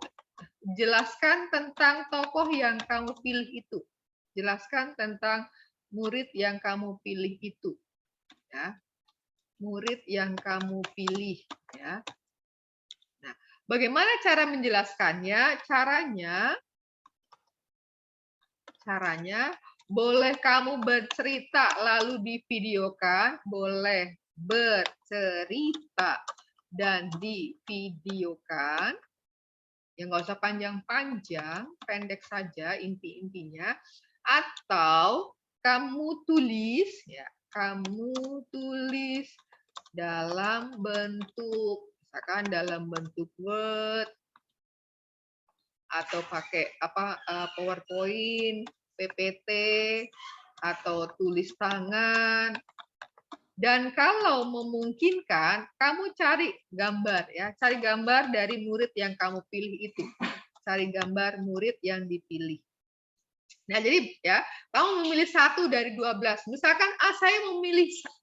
jelaskan tentang tokoh yang kamu pilih itu. Jelaskan tentang murid yang kamu pilih itu. Ya. Murid yang kamu pilih. Ya. Nah, bagaimana cara menjelaskannya? Caranya boleh kamu bercerita lalu divideokan, boleh bercerita dan divideokan, ya nggak usah panjang-panjang, pendek saja inti-intinya, atau kamu tulis, ya, kamu tulis dalam bentuk, misalkan dalam bentuk Word, atau pakai PowerPoint, PPT, atau tulis tangan. Dan kalau memungkinkan, kamu cari gambar ya, cari gambar dari murid yang kamu pilih itu. Cari gambar murid yang dipilih. Nah, jadi ya, kamu memilih satu dari 12. Misalkan saya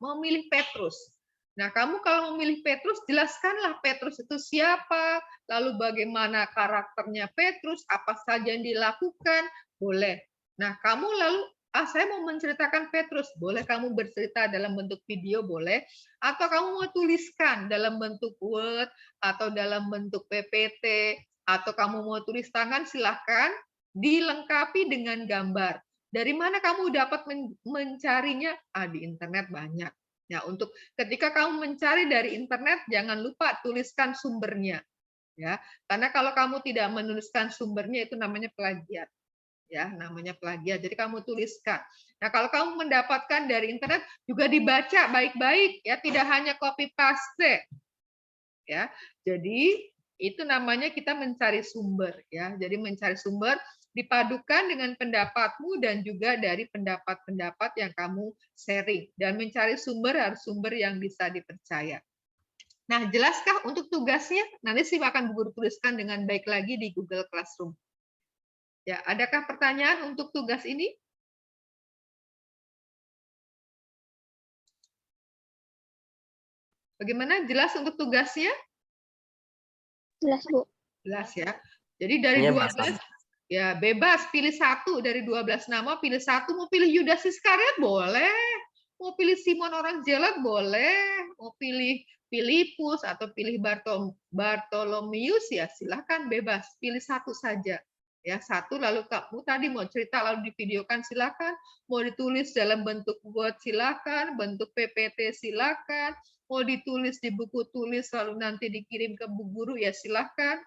memilih Petrus. Nah, kamu kalau memilih Petrus, jelaskanlah Petrus itu siapa, lalu bagaimana karakternya Petrus, apa saja yang dilakukan, boleh. Nah, kamu lalu saya mau menceritakan Petrus, boleh kamu bercerita dalam bentuk video, boleh. Atau kamu mau tuliskan dalam bentuk Word, atau dalam bentuk PPT, atau kamu mau tulis tangan, silahkan. Dilengkapi dengan gambar. Dari mana kamu dapat mencarinya? Di internet banyak. Ya, untuk ketika kamu mencari dari internet, jangan lupa tuliskan sumbernya. Ya, karena kalau kamu tidak menuliskan sumbernya, itu namanya plagiat. Ya, namanya plagiat. Jadi kamu tuliskan. Nah, kalau kamu mendapatkan dari internet juga dibaca baik-baik ya, tidak hanya copy paste. Ya. Jadi itu namanya kita mencari sumber ya. Jadi mencari sumber dipadukan dengan pendapatmu dan juga dari pendapat-pendapat yang kamu sharing, dan mencari sumber harus sumber yang bisa dipercaya. Nah, jelaskah untuk tugasnya? Nanti sih akan Bu Guru tuliskan dengan baik lagi di Google Classroom. Ya, adakah pertanyaan untuk tugas ini? Bagaimana, jelas untuk tugasnya? Jelas, Bu. Jelas ya. Jadi dari 12 ya bebas, pilih satu dari 12 nama, pilih satu. Mau pilih Yudas Iskariot boleh, mau pilih Simon orang Zealot boleh, mau pilih Filipus atau pilih Bartolomeus, ya silahkan bebas, pilih satu saja. Ya, satu, lalu kamu tadi mau cerita lalu divideokan silakan, mau ditulis dalam bentuk Word silakan, bentuk PPT silakan, mau ditulis di buku tulis lalu nanti dikirim ke Bu Guru ya silakan.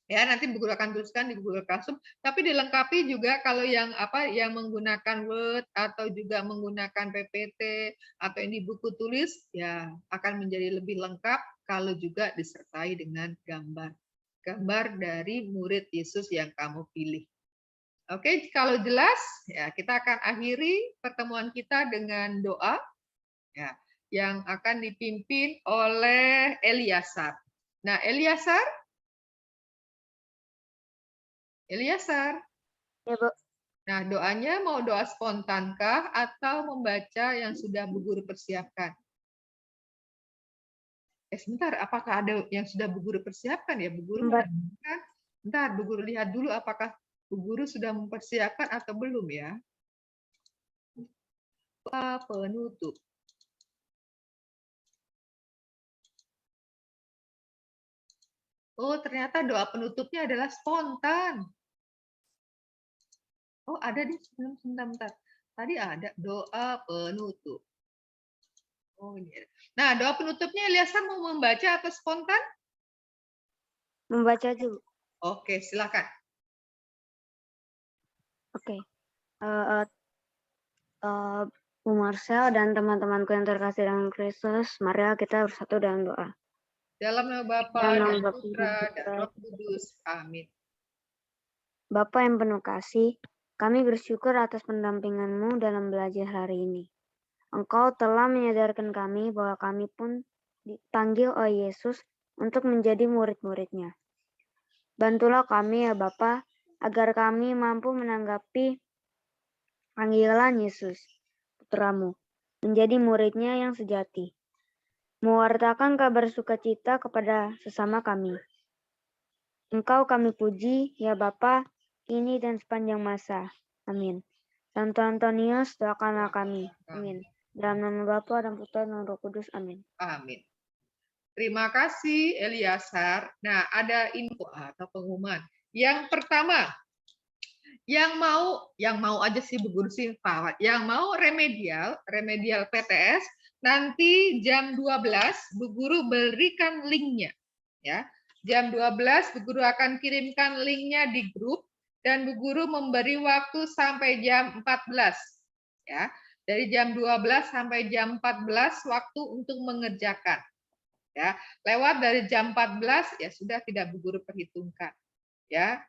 Ya, nanti Bu Guru akan tuliskan di Google Classroom, tapi dilengkapi juga kalau yang yang menggunakan Word atau juga menggunakan PPT atau yang di buku tulis, ya akan menjadi lebih lengkap kalau juga disertai dengan gambar dari murid Yesus yang kamu pilih. Oke, kalau jelas ya kita akan akhiri pertemuan kita dengan doa ya yang akan dipimpin oleh Eliasar. Nah, Eliasar? Ya, Bu. Nah, doanya mau doa spontankah atau membaca yang sudah Bu Guru persiapkan? Sebentar, apakah ada yang sudah Bu Guru persiapkan ya? Bu Guru menanyakan. Bentar, Bu Guru lihat dulu apakah Bu Guru sudah mempersiapkan atau belum ya. Penutup. Oh, ternyata doa penutupnya adalah spontan. Oh, ada nih, sebentar. Tadi ada doa penutup. Oh, ini. Nah, doa penutupnya Eliasar mau membaca atau spontan? Membaca dulu. Oke, silakan. Oke. Bu Marcel dan teman-temanku yang terkasih dalam Kristus, marilah kita bersatu dalam doa. Dalam nama Bapa Dalam nama dan Bapa Putra dan dan Putra. Roh Kudus. Amin. Bapa yang penuh kasih, kami bersyukur atas pendampingan-Mu dalam belajar hari ini. Engkau telah menyadarkan kami bahwa kami pun dipanggil oleh Yesus untuk menjadi murid-murid-Nya. Bantulah kami ya Bapa, agar kami mampu menanggapi panggilan Yesus, Putra-Mu, menjadi murid-Nya yang sejati, mewartakan kabar sukacita kepada sesama kami. Engkau kami puji, ya Bapa, kini dan sepanjang masa. Amin. Santo Antonius, doakanlah kami. Amin. Dalam nama Bapa dan Putra dan Roh Kudus. Amin. Amin. Terima kasih Eliasar. Nah, ada info atau pengumuman. Yang pertama, yang mau aja sih Bu Guru sih Pak. Yang mau remedial PTS nanti jam 12 Bu Guru berikan linknya ya. Jam 12 Bu Guru akan kirimkan linknya di grup dan Bu Guru memberi waktu sampai jam 14 ya. Dari jam 12 sampai jam 14 waktu untuk mengerjakan. Ya, lewat dari jam 14 ya sudah tidak Bu Guru perhitungkan. Ya,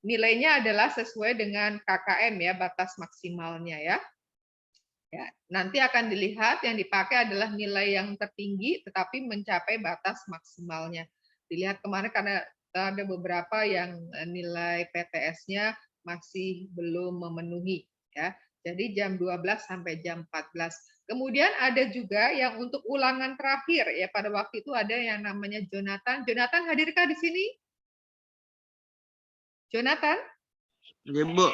nilainya adalah sesuai dengan KKM ya, batas maksimalnya ya. Ya, nanti akan dilihat yang dipakai adalah nilai yang tertinggi tetapi mencapai batas maksimalnya. Dilihat kemarin karena ada beberapa yang nilai PTS-nya masih belum memenuhi ya. Jadi jam 12 sampai jam 14. Kemudian ada juga yang untuk ulangan terakhir ya, pada waktu itu ada yang namanya Jonathan. Jonathan hadirkah di sini? Jonathan? Ya, Bu.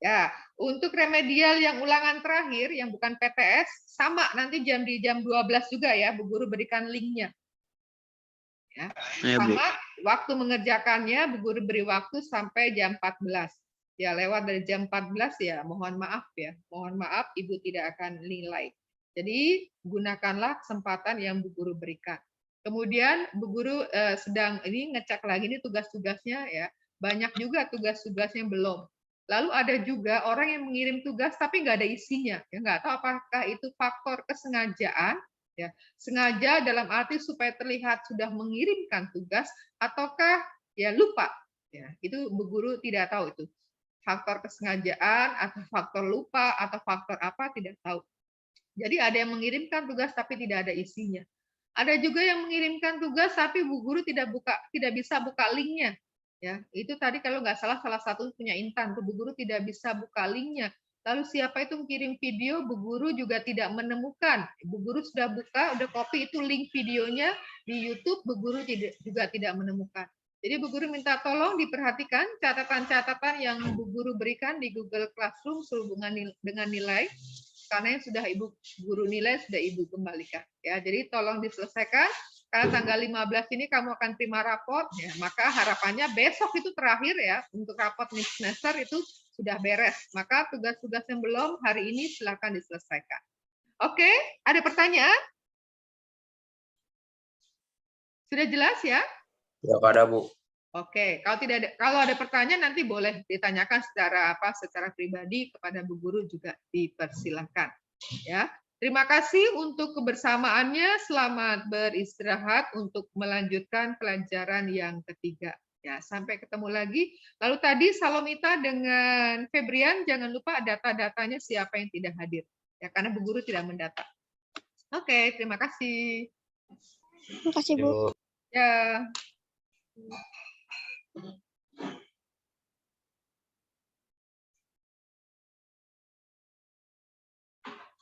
Ya, untuk remedial yang ulangan terakhir yang bukan PTS sama nanti di jam 12 juga ya, Bu Guru berikan linknya. Ya. Sama waktu mengerjakannya Bu Guru beri waktu sampai jam 14. Ya, lewat dari jam 14 ya mohon maaf ya. Mohon maaf Ibu tidak akan nilai. Jadi gunakanlah kesempatan yang Bu Guru berikan. Kemudian Bu Guru sedang ini ngecek lagi ini tugas-tugasnya ya. Banyak juga tugas-tugasnya belum. Lalu ada juga orang yang mengirim tugas tapi nggak ada isinya. Ya, nggak tahu apakah itu faktor kesengajaan, ya sengaja dalam arti supaya terlihat sudah mengirimkan tugas ataukah ya lupa. Ya, itu Bu Guru tidak tahu itu faktor kesengajaan atau faktor lupa atau faktor apa tidak tahu. Jadi ada yang mengirimkan tugas tapi tidak ada isinya. Ada juga yang mengirimkan tugas tapi Bu Guru tidak bisa buka linknya. Ya, itu tadi kalau nggak salah satu punya Intan, Bu Guru tidak bisa buka linknya. Lalu siapa itu mengirim video, Bu Guru juga tidak menemukan. Bu Guru sudah buka, udah copy itu link videonya di YouTube, Bu Guru juga tidak menemukan. Jadi Bu Guru minta tolong diperhatikan catatan-catatan yang Bu Guru berikan di Google Classroom sehubungan dengan nilai. Karena yang sudah Ibu Guru nilai sudah Ibu kembalikan. Ya, jadi tolong diselesaikan. Karena tanggal 15 ini kamu akan terima raport, ya, maka harapannya besok itu terakhir ya untuk raport mid semester itu sudah beres. Maka tugas-tugas yang belum hari ini silakan diselesaikan. Oke, ada pertanyaan? Sudah jelas ya? Ya, ada Bu. Oke, kalau ada pertanyaan nanti boleh ditanyakan secara pribadi kepada Bu Guru juga dipersilakan. Ya. Terima kasih untuk kebersamaannya. Selamat beristirahat untuk melanjutkan pelajaran yang ketiga. Ya, sampai ketemu lagi. Lalu tadi Salomita dengan Febrian jangan lupa data-datanya siapa yang tidak hadir. Ya, karena Bu Guru tidak mendata. Oke, terima kasih. Terima kasih, Bu. Ya.